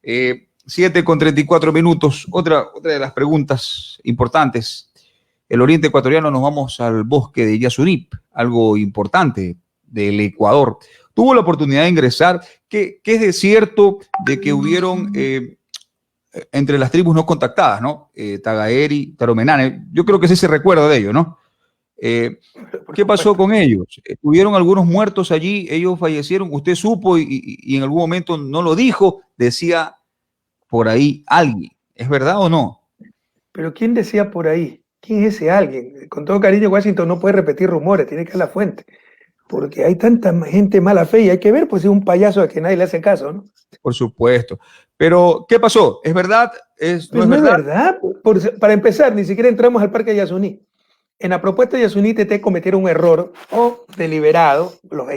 7 con 34 minutos. Otra de las preguntas importantes. El oriente ecuatoriano, nos vamos al bosque de Yasurip, algo importante del Ecuador. Tuvo la oportunidad de ingresar. ¿Qué es de cierto de que hubieron entre las tribus no contactadas, ¿no? Tagaeri, Taromenane, yo creo que sí se recuerda de ello, ¿no? ¿Qué pasó con ellos? ¿Tuvieron algunos muertos allí? ¿Ellos fallecieron? ¿Usted supo y en algún momento no lo dijo? Decía por ahí alguien. ¿Es verdad o no? Pero ¿quién decía por ahí? ¿Quién es ese alguien? Con todo cariño, Washington no puede repetir rumores, tiene que ir a la fuente. Porque hay tanta gente mala fe y hay que ver, pues es un payaso a que nadie le hace caso, ¿no? Por supuesto. Pero, ¿qué pasó? ¿Es verdad? Pues no es verdad. Para empezar, ni siquiera entramos al Parque Yasuní. En la propuesta de Yasuní TT cometieron un error o deliberado, los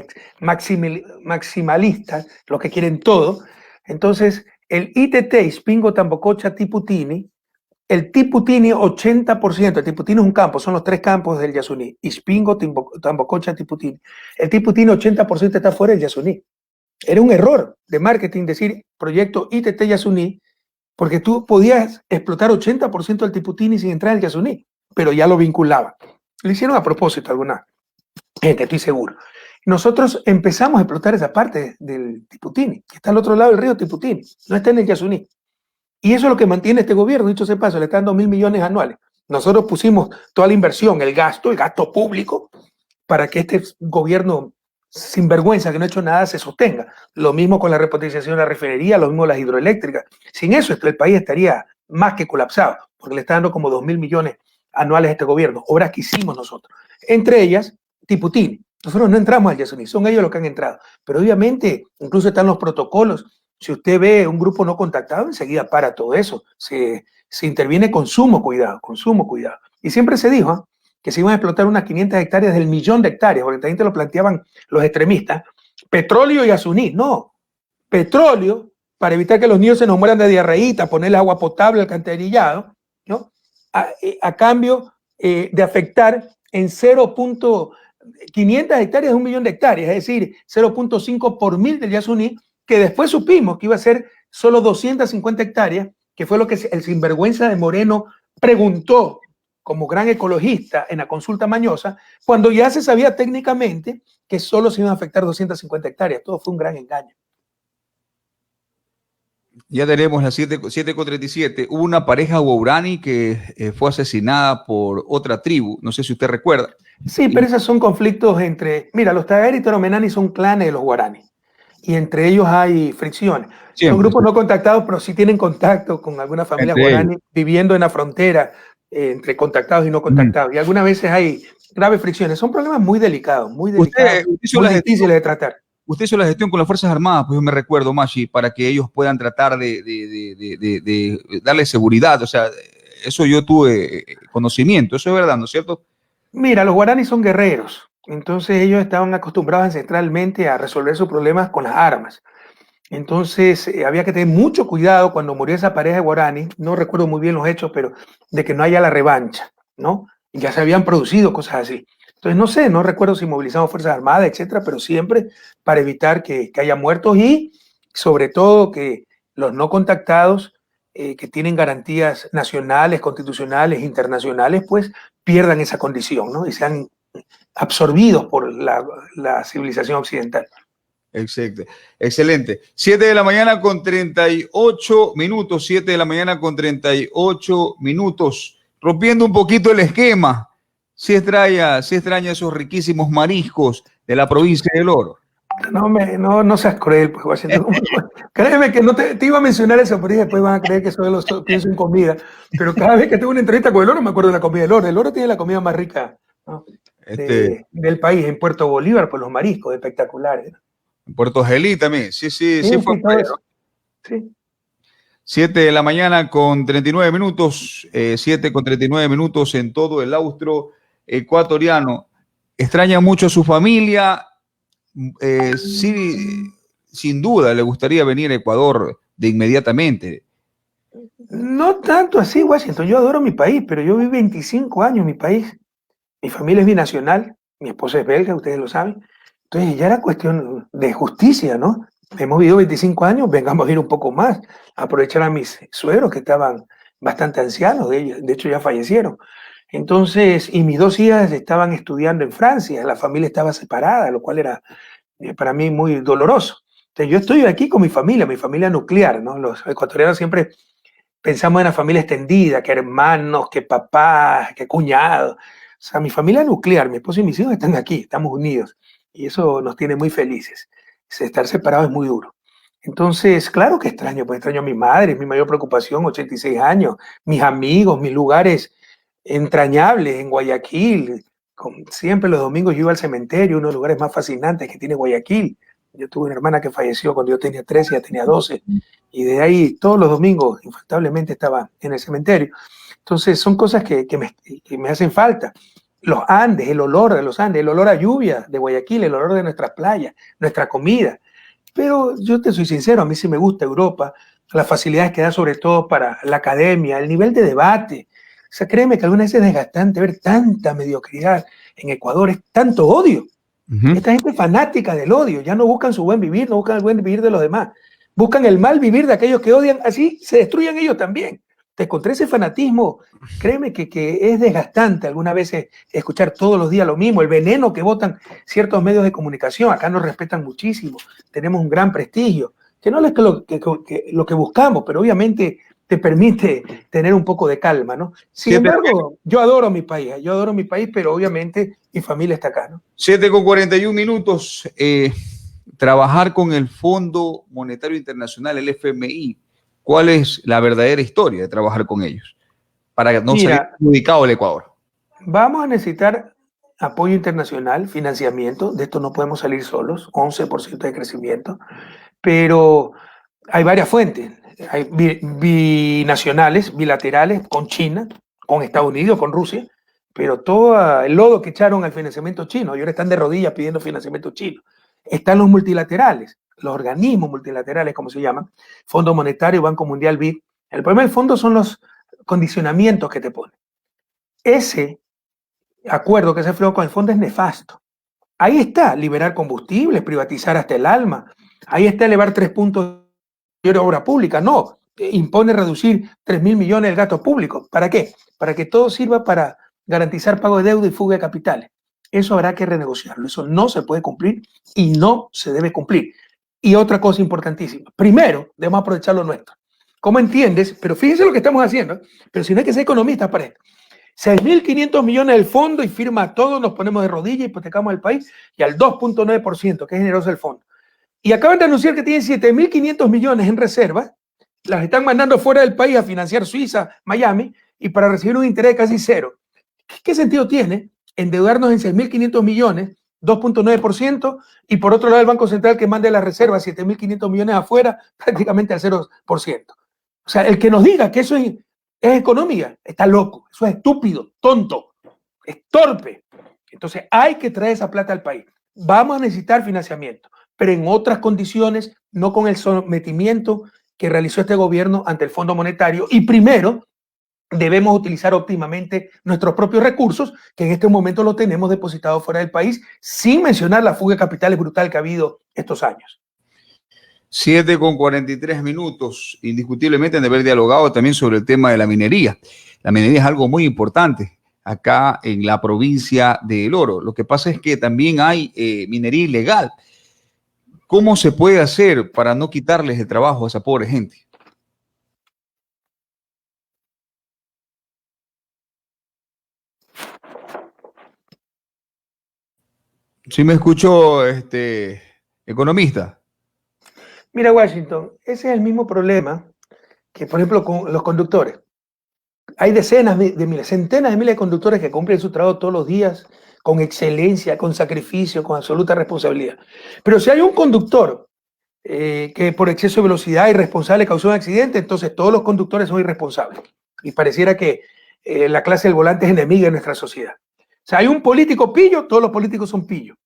maximalistas, los que quieren todo. Entonces, el ITT, Ispingo, Tambococha, Tiputini, el Tiputini 80%, el Tiputini es un campo, son los 3 campos del Yasuní, Ispingo, Tambococha, Tiputini. El Tiputini 80% está fuera del Yasuní. Era un error de marketing decir proyecto ITT Yasuní, porque tú podías explotar 80% del Tiputini sin entrar al Yasuní, pero ya lo vinculaban. Lo hicieron a propósito alguna gente, estoy seguro. Nosotros empezamos a explotar esa parte del Tiputini, que está al otro lado del río Tiputini, no está en el Yasuní. Y eso es lo que mantiene este gobierno, dicho sea paso, le están dando 1.000 millones anuales. Nosotros pusimos toda la inversión, el gasto público, para que este gobierno sinvergüenza que no ha hecho nada se sostenga. Lo mismo con la repotentización de la refinería, lo mismo las hidroeléctricas. Sin eso el país estaría más que colapsado, porque le está dando como 2.000 millones anuales a este gobierno, obras que hicimos nosotros. Entre ellas, Tiputini. Nosotros no entramos al Yasuní, son ellos los que han entrado. Pero obviamente, incluso están los protocolos. Si usted ve un grupo no contactado, enseguida para todo eso. Se interviene con sumo cuidado, con sumo cuidado. Y siempre se dijo que se iban a explotar unas 500 hectáreas del 1.000.000 de hectáreas, porque también te lo planteaban los extremistas. Petróleo y Yasuní, no. Petróleo, para evitar que los niños se nos mueran de diarreíta, ponerle agua potable al alcantarillado, ¿no? A cambio de afectar en 0.500 hectáreas de 1.000.000 de hectáreas, es decir, 0.5 por 1.000 del Yasuní, que después supimos que iba a ser solo 250 hectáreas, que fue lo que el sinvergüenza de Moreno preguntó como gran ecologista en la consulta mañosa, cuando ya se sabía técnicamente que solo se iban a afectar 250 hectáreas. Todo fue un gran engaño. Ya tenemos las 7:37. Hubo una pareja guaraní que fue asesinada por otra tribu. No sé si usted recuerda. Sí, pero esos son conflictos entre... Mira, los Tagaeri y Taromenani son clanes de los guaraní. Y entre ellos hay fricciones. Siempre. Son grupos no contactados, pero sí tienen contacto con algunas familias guaraní viviendo en la frontera entre contactados y no contactados. Y algunas veces hay graves fricciones. Son problemas muy delicados, muy muy difíciles de tratar. Usted hizo la gestión con las Fuerzas Armadas, pues yo me recuerdo, Mashi, para que ellos puedan tratar de darle seguridad. O sea, eso yo tuve conocimiento, eso es verdad, ¿no es cierto? Mira, los guaraní son guerreros. Entonces ellos estaban acostumbrados ancestralmente a resolver sus problemas con las armas. Entonces había que tener mucho cuidado cuando murió esa pareja de guaraní, no recuerdo muy bien los hechos, pero de que no haya la revancha, ¿no? Y ya se habían producido cosas así. Entonces no sé, no recuerdo si movilizamos Fuerzas Armadas, etcétera, pero siempre para evitar que haya muertos y sobre todo que los no contactados que tienen garantías nacionales, constitucionales, internacionales, pues pierdan esa condición, ¿no? Y sean absorbidos por la civilización occidental. Exacto. Excelente. 7:38, 7:38. Rompiendo un poquito el esquema. Sí extraña esos riquísimos mariscos de la provincia del Oro. No seas cruel, pues, Washington. Créeme que no te iba a mencionar eso, pero después van a creer que solo pienso en comida. Pero cada vez que tengo una entrevista con el Oro, me acuerdo de la comida del Oro. El Oro tiene la comida más rica, ¿no? Del país. En Puerto Bolívar, pues los mariscos espectaculares. En Puerto Gelí también. Sí fue. Sí. 7:39. 7:39 en todo el austro ecuatoriano. Extraña mucho a su familia. Sí, sin duda le gustaría venir a Ecuador de inmediatamente. No tanto así, Washington. Yo adoro mi país, pero yo viví 25 años en mi país. Mi familia es binacional, mi esposa es belga, ustedes lo saben. Entonces ya era cuestión de justicia, ¿no? Hemos vivido 25 años, vengamos a ir un poco más, aprovechar a mis suegros que estaban bastante ancianos, de hecho ya fallecieron. Entonces, y mis 2 hijas estaban estudiando en Francia, la familia estaba separada, lo cual era para mí muy doloroso. Entonces yo estoy aquí con mi familia nuclear, ¿no? Los ecuatorianos siempre pensamos en la familia extendida, que hermanos, que papás, que cuñados. O sea, mi familia nuclear, mi esposo y mis hijos están aquí, estamos unidos. Y eso nos tiene muy felices. Estar separados es muy duro. Entonces, claro que extraño, pues extraño a mi madre, es mi mayor preocupación, 86 años, mis amigos, mis lugares entrañables en Guayaquil. Siempre los domingos yo iba al cementerio, uno de los lugares más fascinantes que tiene Guayaquil. Yo tuve una hermana que falleció cuando yo tenía 13, ya tenía 12, y de ahí todos los domingos, infaltablemente, estaba en el cementerio. Entonces, son cosas que me hacen falta. Los Andes, el olor de los Andes, el olor a lluvia de Guayaquil, el olor de nuestras playas, nuestra comida. Pero yo te soy sincero, a mí sí me gusta Europa, las facilidades que da sobre todo para la academia, el nivel de debate. O sea, créeme que algunas veces es desgastante ver tanta mediocridad en Ecuador, es tanto odio. Esta gente es fanática del odio, ya no buscan su buen vivir, no buscan el buen vivir de los demás, buscan el mal vivir de aquellos que odian, así se destruyen ellos también. Contra ese fanatismo, créeme que es desgastante algunas veces escuchar todos los días lo mismo, el veneno que botan ciertos medios de comunicación. Acá nos respetan muchísimo, tenemos un gran prestigio, que no es lo que buscamos, pero obviamente te permite tener un poco de calma, ¿no? Sin embargo, yo adoro mi país, pero obviamente mi familia está acá, ¿no? 7:41. Trabajar con el Fondo Monetario Internacional, el FMI, ¿cuál es la verdadera historia de trabajar con ellos? Para no salir perjudicado el Ecuador. Vamos a necesitar apoyo internacional, financiamiento, de esto no podemos salir solos, 11% de crecimiento, pero hay varias fuentes. Hay binacionales, bilaterales, con China, con Estados Unidos, con Rusia, pero todo el lodo que echaron al financiamiento chino, y ahora están de rodillas pidiendo financiamiento chino. Están los multilaterales, los organismos multilaterales, como se llaman, Fondo Monetario, Banco Mundial, BID. El problema del fondo son los condicionamientos que te ponen. Ese acuerdo que se firmó con el fondo es nefasto. Ahí está liberar combustibles, privatizar hasta el alma. Ahí está elevar 3 puntos de obra pública. No, impone reducir 3.000 millones del gasto público. ¿Para qué? Para que todo sirva para garantizar pago de deuda y fuga de capitales. Eso habrá que renegociarlo. Eso no se puede cumplir y no se debe cumplir. Y otra cosa importantísima. Primero, debemos aprovechar lo nuestro. ¿Cómo entiendes? Pero fíjense lo que estamos haciendo. Pero si no hay que ser economistas para esto. 6.500 millones del fondo y firma todo, nos ponemos de rodillas, hipotecamos el país y al 2.9%, que es generoso el fondo. Y acaban de anunciar que tienen 7.500 millones en reserva, las están mandando fuera del país a financiar Suiza, Miami, y para recibir un interés de casi cero. ¿Qué sentido tiene endeudarnos en 6.500 millones, 2.9%, y por otro lado el Banco Central que mande las reservas 7.500 millones afuera, prácticamente al 0%? O sea, el que nos diga que eso es economía, está loco, eso es estúpido, tonto, es torpe. Entonces hay que traer esa plata al país. Vamos a necesitar financiamiento, pero en otras condiciones, no con el sometimiento que realizó este gobierno ante el Fondo Monetario. Y primero, debemos utilizar óptimamente nuestros propios recursos, que en este momento los tenemos depositados fuera del país, sin mencionar la fuga de capitales brutal que ha habido estos años. 7:43. Indiscutiblemente han de haber dialogado también sobre el tema de la minería. La minería es algo muy importante acá en la provincia de El Oro. Lo que pasa es que también hay minería ilegal. ¿Cómo se puede hacer para no quitarles el trabajo a esa pobre gente? ¿Sí me escuchó, economista? Mira, Washington, ese es el mismo problema que, por ejemplo, con los conductores. Hay decenas de miles, centenas de miles de conductores que cumplen su trabajo todos los días con excelencia, con sacrificio, con absoluta responsabilidad. Pero si hay un conductor que por exceso de velocidad irresponsable causó un accidente, entonces todos los conductores son irresponsables. Y pareciera que la clase del volante es enemiga de nuestra sociedad. O sea, hay un político pillo, todos los políticos son pillos.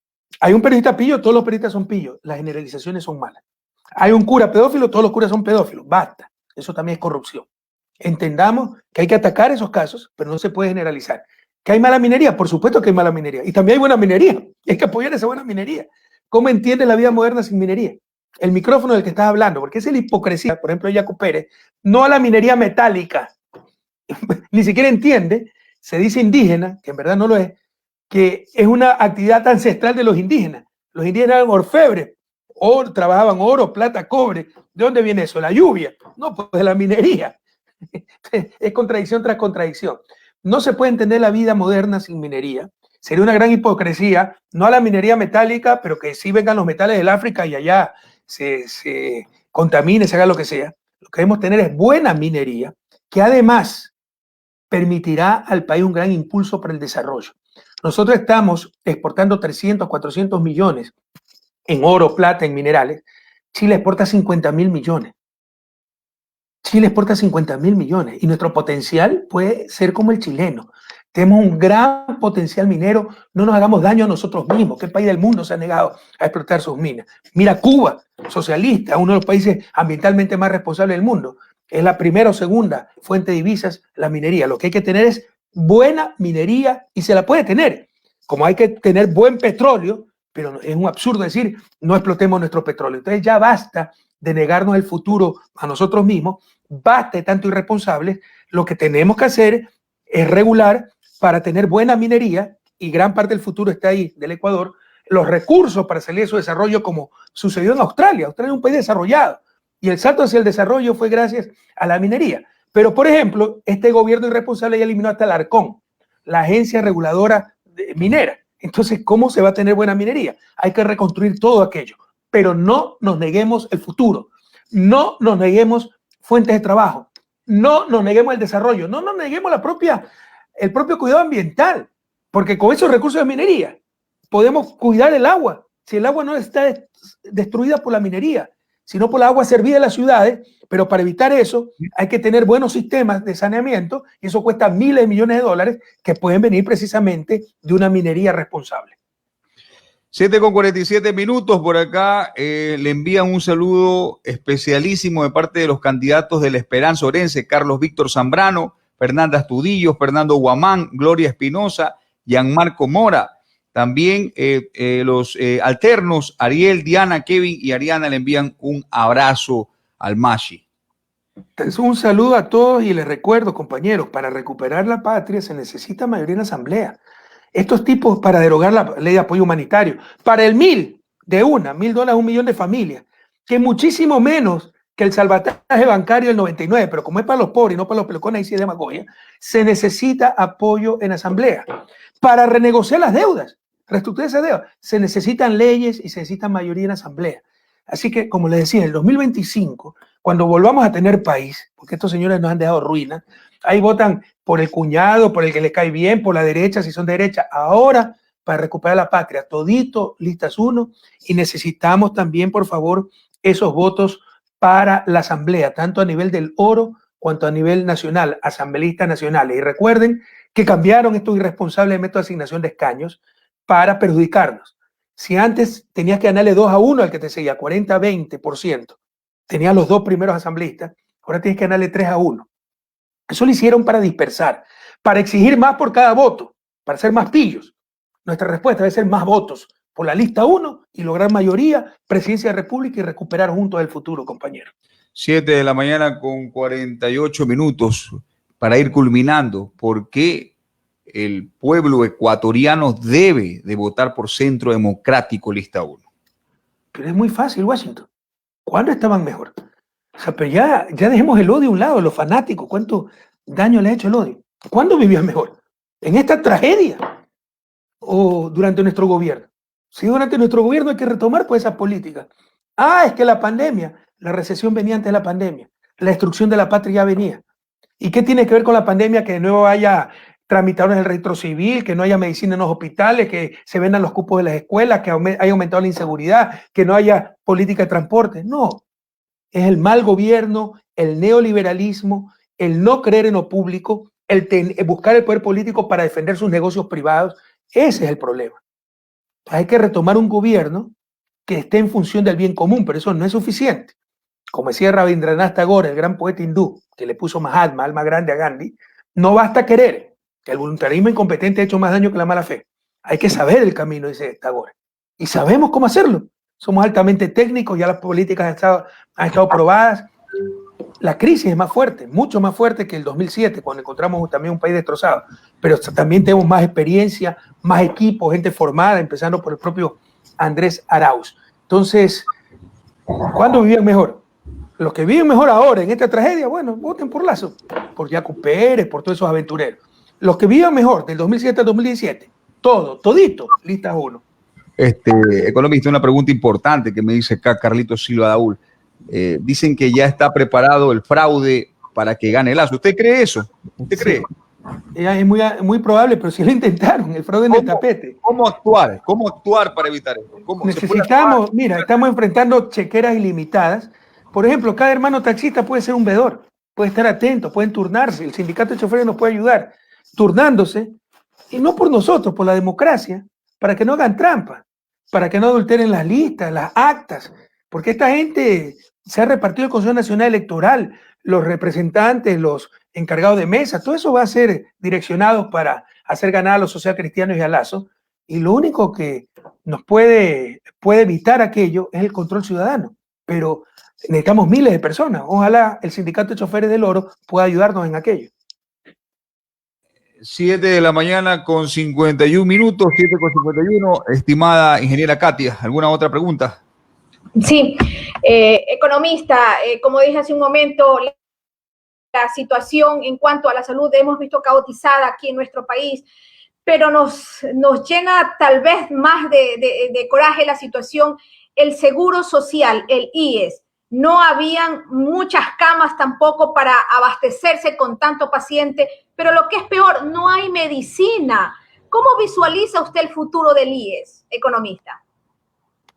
Hay un periodista pillo, todos los periodistas son pillos. Las generalizaciones son malas. Hay un cura pedófilo, todos los curas son pedófilos. Basta. Eso también es corrupción. Entendamos que hay que atacar esos casos, pero no se puede generalizar. ¿Que hay mala minería? Por supuesto que hay mala minería. Y también hay buena minería. Y hay que apoyar esa buena minería. ¿Cómo entiendes la vida moderna sin minería? El micrófono del que estás hablando, porque esa es la hipocresía, por ejemplo, de Jaco Pérez, no a la minería metálica. Ni siquiera entiende, se dice indígena, que en verdad no lo es, que es una actividad ancestral de los indígenas. Los indígenas eran orfebres, trabajaban oro, plata, cobre. ¿De dónde viene eso? La lluvia. No, pues de la minería. Es contradicción tras contradicción. No se puede entender la vida moderna sin minería. Sería una gran hipocresía, no a la minería metálica, pero que sí vengan los metales del África y allá se contamine, se haga lo que sea. Lo que debemos tener es buena minería, que además permitirá al país un gran impulso para el desarrollo. Nosotros estamos exportando 300, 400 millones en oro, plata, en minerales. Chile exporta 50.000 millones. Chile exporta 50.000 millones y nuestro potencial puede ser como el chileno. Tenemos un gran potencial minero, no nos hagamos daño a nosotros mismos. ¿Qué país del mundo se ha negado a explotar sus minas? Mira Cuba, socialista, uno de los países ambientalmente más responsables del mundo. Es la primera o segunda fuente de divisas, la minería. Lo que hay que tener es buena minería y se la puede tener. Como hay que tener buen petróleo, pero es un absurdo decir no explotemos nuestro petróleo. Entonces ya basta de negarnos el futuro a nosotros mismos, basta de tanto irresponsables. Lo que tenemos que hacer es regular para tener buena minería, y gran parte del futuro está ahí, del Ecuador, los recursos para salir de su desarrollo, como sucedió en Australia. Australia es un país desarrollado y el salto hacia el desarrollo fue gracias a la minería. Pero, por ejemplo, este gobierno irresponsable ya eliminó hasta el ARCON, la agencia reguladora minera. Entonces, ¿cómo se va a tener buena minería? Hay que reconstruir todo aquello, pero no nos neguemos el futuro, no nos neguemos fuentes de trabajo, no nos neguemos el desarrollo, no nos neguemos el propio cuidado ambiental, porque con esos recursos de minería podemos cuidar el agua. Si el agua no está destruida por la minería, sino por la agua servida en las ciudades, pero para evitar eso hay que tener buenos sistemas de saneamiento y eso cuesta miles de millones de dólares que pueden venir precisamente de una minería responsable. 7:47 por acá. Le envían un saludo especialísimo de parte de los candidatos de la Esperanza Orense, Carlos Víctor Zambrano, Fernanda Astudillo, Fernando Guamán, Gloria Espinosa, Gianmarco Mora. También los alternos, Ariel, Diana, Kevin y Ariana le envían un abrazo al Mashi. Entonces, un saludo a todos y les recuerdo, compañeros, para recuperar la patria se necesita mayoría en la asamblea. Estos tipos para derogar la ley de apoyo humanitario, para el $1.000 a 1 millón de familias, que es muchísimo menos que el salvataje bancario del 99, pero como es para los pobres y no para los pelocones, ahí sí es demagogia, se necesita apoyo en asamblea. Para renegociar las deudas, reestructurar esas deudas, se necesitan leyes y se necesita mayoría en asamblea. Así que, como les decía, en el 2025, cuando volvamos a tener país, porque estos señores nos han dejado ruina, ahí votan por el cuñado, por el que les cae bien, por la derecha, si son de derecha. Ahora, para recuperar la patria, todito, listas uno, y necesitamos también, por favor, esos votos para la asamblea, tanto a nivel del oro cuanto a nivel nacional, asambleístas nacionales. Y recuerden que cambiaron estos irresponsables métodos de asignación de escaños para perjudicarnos. Si antes tenías que ganarle 2-1 al que te seguía, 40-20%, tenías los dos primeros asambleístas, ahora tienes que ganarle 3-1. Eso lo hicieron para dispersar, para exigir más por cada voto, para ser más pillos. Nuestra respuesta debe ser más votos por la lista 1 y lograr mayoría, presidencia de la República y recuperar juntos el futuro, compañero. 7:48 para ir culminando. ¿Por qué el pueblo ecuatoriano debe de votar por Centro Democrático lista 1? Pero es muy fácil, Washington. ¿Cuándo estaban mejor? O sea, pero ya dejemos el odio a un lado, los fanáticos, ¿cuánto daño le ha hecho el odio? ¿Cuándo vivían mejor? ¿En esta tragedia? ¿O durante nuestro gobierno? Si durante nuestro gobierno hay que retomar pues esas políticas. Es que la pandemia, la recesión venía antes de la pandemia, la destrucción de la patria ya venía. ¿Y qué tiene que ver con la pandemia? Que de nuevo haya tramitadores del registro civil, que no haya medicina en los hospitales, que se vendan los cupos de las escuelas, que haya aumentado la inseguridad, que no haya política de transporte. No, es el mal gobierno, el neoliberalismo, el no creer en lo público, el buscar el poder político para defender sus negocios privados. Ese es el problema. Hay que retomar un gobierno que esté en función del bien común, pero eso no es suficiente. Como decía Rabindranath Tagore, el gran poeta hindú, que le puso Mahatma, alma grande, a Gandhi, no basta querer, que el voluntarismo incompetente ha hecho más daño que la mala fe. Hay que saber el camino, dice Tagore. Y sabemos cómo hacerlo. Somos altamente técnicos, ya las políticas han estado probadas. La crisis es más fuerte, mucho más fuerte que el 2007, cuando encontramos también un país destrozado. Pero también tenemos más experiencia, más equipo, gente formada, empezando por el propio Andrés Arauz. Entonces, ¿cuándo vivían mejor? Los que viven mejor ahora en esta tragedia, bueno, voten por Lazo, por Jaco Pérez, por todos esos aventureros. Los que vivan mejor del 2007 al 2017, todito, lista 1. Economista, una pregunta importante que me dice acá Carlitos Silva Daúl. Dicen que ya está preparado el fraude para que gane Lazo. ¿Usted cree eso? ¿Usted cree? Es muy probable, pero si lo intentaron, el fraude en el tapete. ¿Cómo actuar? ¿Cómo actuar para evitar eso? Necesitamos, mira, estamos enfrentando chequeras ilimitadas. Por ejemplo, cada hermano taxista puede ser un vedor, puede estar atento, pueden turnarse. El sindicato de choferes nos puede ayudar turnándose, y no por nosotros, por la democracia, para que no hagan trampa, para que no adulteren las listas, las actas, porque esta gente se ha repartido el Consejo Nacional Electoral, los representantes, los encargados de mesa, todo eso va a ser direccionado para hacer ganar a los socialcristianos y a Lazo, y lo único que nos puede evitar aquello es el control ciudadano, pero necesitamos miles de personas. Ojalá el sindicato de choferes del Oro pueda ayudarnos en aquello. 7 de la mañana con 51 minutos, 7:51. Estimada ingeniera Katia, ¿alguna otra pregunta? Sí, economista, como dije hace un momento, la situación en cuanto a la salud hemos visto caotizada aquí en nuestro país, pero nos llena tal vez más de coraje la situación, el seguro social, el IES. No habían muchas camas tampoco para abastecerse con tanto paciente, pero lo que es peor, no hay medicina. ¿Cómo visualiza usted el futuro del IES, economista?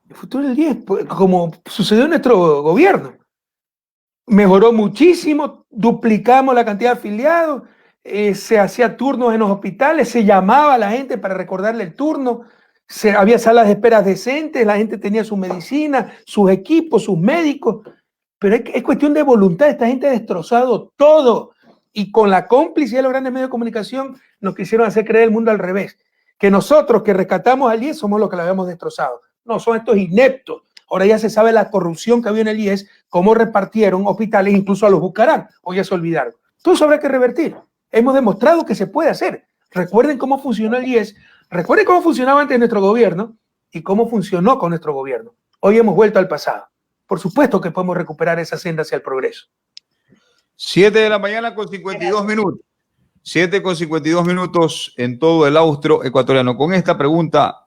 El futuro del IES, como sucedió en nuestro gobierno, mejoró muchísimo, duplicamos la cantidad de afiliados, se hacía turnos en los hospitales, se llamaba a la gente para recordarle el turno, había salas de espera decentes, la gente tenía su medicina, sus equipos, sus médicos, pero es cuestión de voluntad. Esta gente ha destrozado todo, y con la complicidad de los grandes medios de comunicación nos quisieron hacer creer el mundo al revés, que nosotros que rescatamos al IES somos los que lo habíamos destrozado. No, son estos ineptos. Ahora ya se sabe la corrupción que había en el IES, cómo repartieron hospitales incluso a los Bucarán, o ya se olvidaron. Todo eso habrá que revertir. Hemos demostrado que se puede hacer. Recuerden cómo funcionó el IES, recuerden cómo funcionaba antes de nuestro gobierno y cómo funcionó con nuestro gobierno. Hoy hemos vuelto al pasado. Por supuesto que podemos recuperar esa senda hacia el progreso. 7 de la mañana con 52 minutos. 7:52 minutos en todo el austro ecuatoriano. Con esta pregunta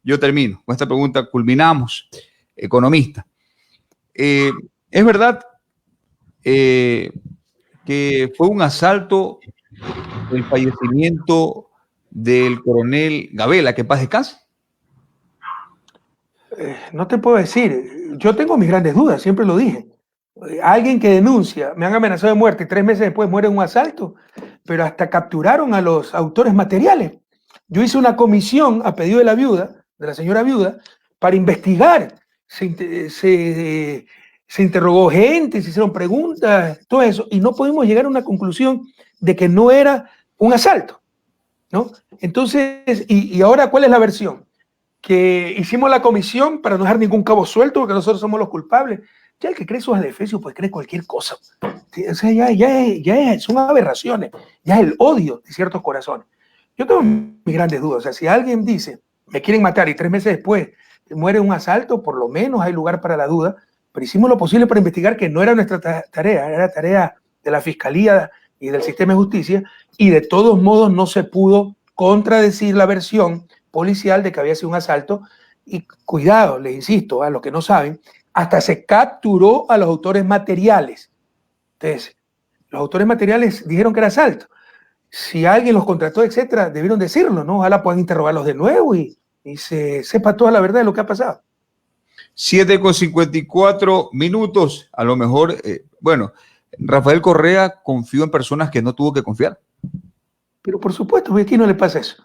yo termino. Con esta pregunta culminamos. Economista. ¿Es verdad que fue un asalto el fallecimiento del coronel Gabela? Que paz descanse. No te puedo decir. Yo tengo mis grandes dudas, siempre lo dije. Alguien que denuncia, me han amenazado de muerte y 3 meses después muere en un asalto, pero hasta capturaron a los autores materiales. Yo hice una comisión a pedido de la viuda, de la señora viuda, para investigar. Se interrogó gente, se hicieron preguntas, todo eso, y no pudimos llegar a una conclusión de que no era un asalto, ¿no? Entonces, y ahora, ¿cuál es la versión? Que hicimos la comisión para no dejar ningún cabo suelto, porque nosotros somos los culpables. Ya el que cree sus adefesios pues cree cualquier cosa. O sea, son aberraciones, ya es el odio de ciertos corazones. Yo tengo mis grandes dudas. O sea, si alguien dice, me quieren matar y 3 meses después muere un asalto, por lo menos hay lugar para la duda, pero hicimos lo posible para investigar, que no era nuestra tarea, era tarea de la Fiscalía y del Sistema de Justicia, y de todos modos no se pudo contradecir la versión policial de que había sido un asalto. Y cuidado, les insisto, a los que no saben, hasta se capturó a los autores materiales. Entonces, los autores materiales dijeron que era asalto. Si alguien los contrató, etcétera, debieron decirlo, ¿no? Ojalá puedan interrogarlos de nuevo y se sepa toda la verdad de lo que ha pasado. 7:54 minutos. A lo mejor, bueno, Rafael Correa confió en personas que no tuvo que confiar. Pero por supuesto, porque aquí no le pasa eso.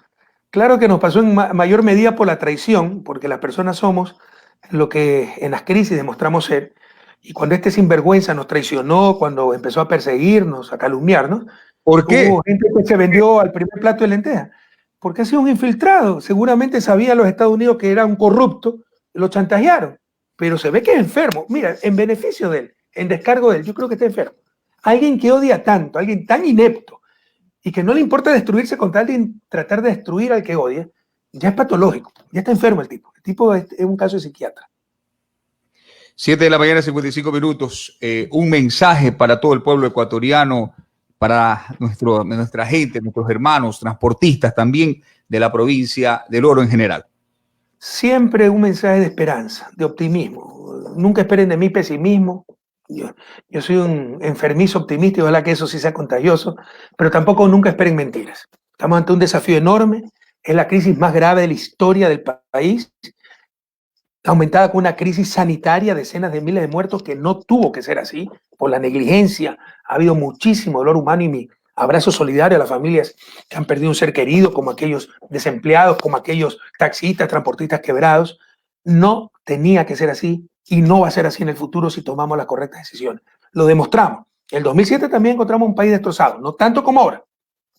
Claro que nos pasó en mayor medida por la traición, porque las personas somos lo que en las crisis demostramos ser, y cuando este sinvergüenza nos traicionó, cuando empezó a perseguirnos, a calumniarnos, ¿por qué? Hubo gente que se vendió al primer plato de lentejas, porque ha sido un infiltrado. Seguramente sabía los Estados Unidos que era un corrupto, lo chantajearon, pero se ve que es enfermo. Mira, en beneficio de él, en descargo de él, yo creo que está enfermo. Alguien que odia tanto, alguien tan inepto, y que no le importa destruirse con tal de tratar de destruir al que odia, ya es patológico, ya está enfermo el tipo. El tipo es un caso de psiquiatra. 7 de la mañana, 55 minutos. Un mensaje para todo el pueblo ecuatoriano, para nuestra gente, nuestros hermanos, transportistas también de la provincia del Oro en general. Siempre un mensaje de esperanza, de optimismo. Nunca esperen de mí pesimismo. Yo soy un enfermizo optimista y ojalá que eso sí sea contagioso, pero tampoco nunca esperen mentiras. Estamos ante un desafío enorme, es la crisis más grave de la historia del país, aumentada con una crisis sanitaria, decenas de miles de muertos, que no tuvo que ser así, por la negligencia. Ha habido muchísimo dolor humano y mi abrazo solidario a las familias que han perdido un ser querido, como aquellos desempleados, como aquellos taxistas, transportistas quebrados. No tenía que ser así y no va a ser así en el futuro si tomamos las correctas decisiones. Lo demostramos. En el 2007 también encontramos un país destrozado, no tanto como ahora,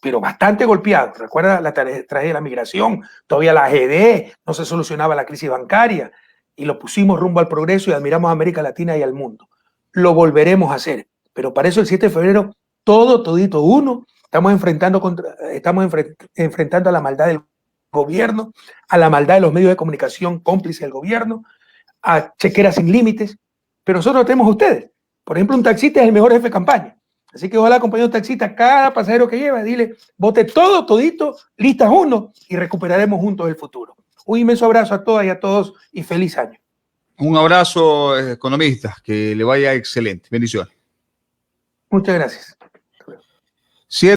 pero bastante golpeado. Recuerda la tragedia de la migración, todavía la AGD, no se solucionaba la crisis bancaria y lo pusimos rumbo al progreso y admiramos a América Latina y al mundo. Lo volveremos a hacer, pero para eso el 7 de febrero, todito uno, estamos enfrentando a la maldad del gobierno, a la maldad de los medios de comunicación cómplices del gobierno, a chequeras sin límites, pero nosotros tenemos a ustedes. Por ejemplo, un taxista es el mejor jefe de campaña. Así que ojalá, compañero taxista, cada pasajero que lleva, dile, vote todito, listas uno y recuperaremos juntos el futuro. Un inmenso abrazo a todas y a todos y feliz año. Un abrazo, economistas, que le vaya excelente. Bendiciones. Muchas gracias.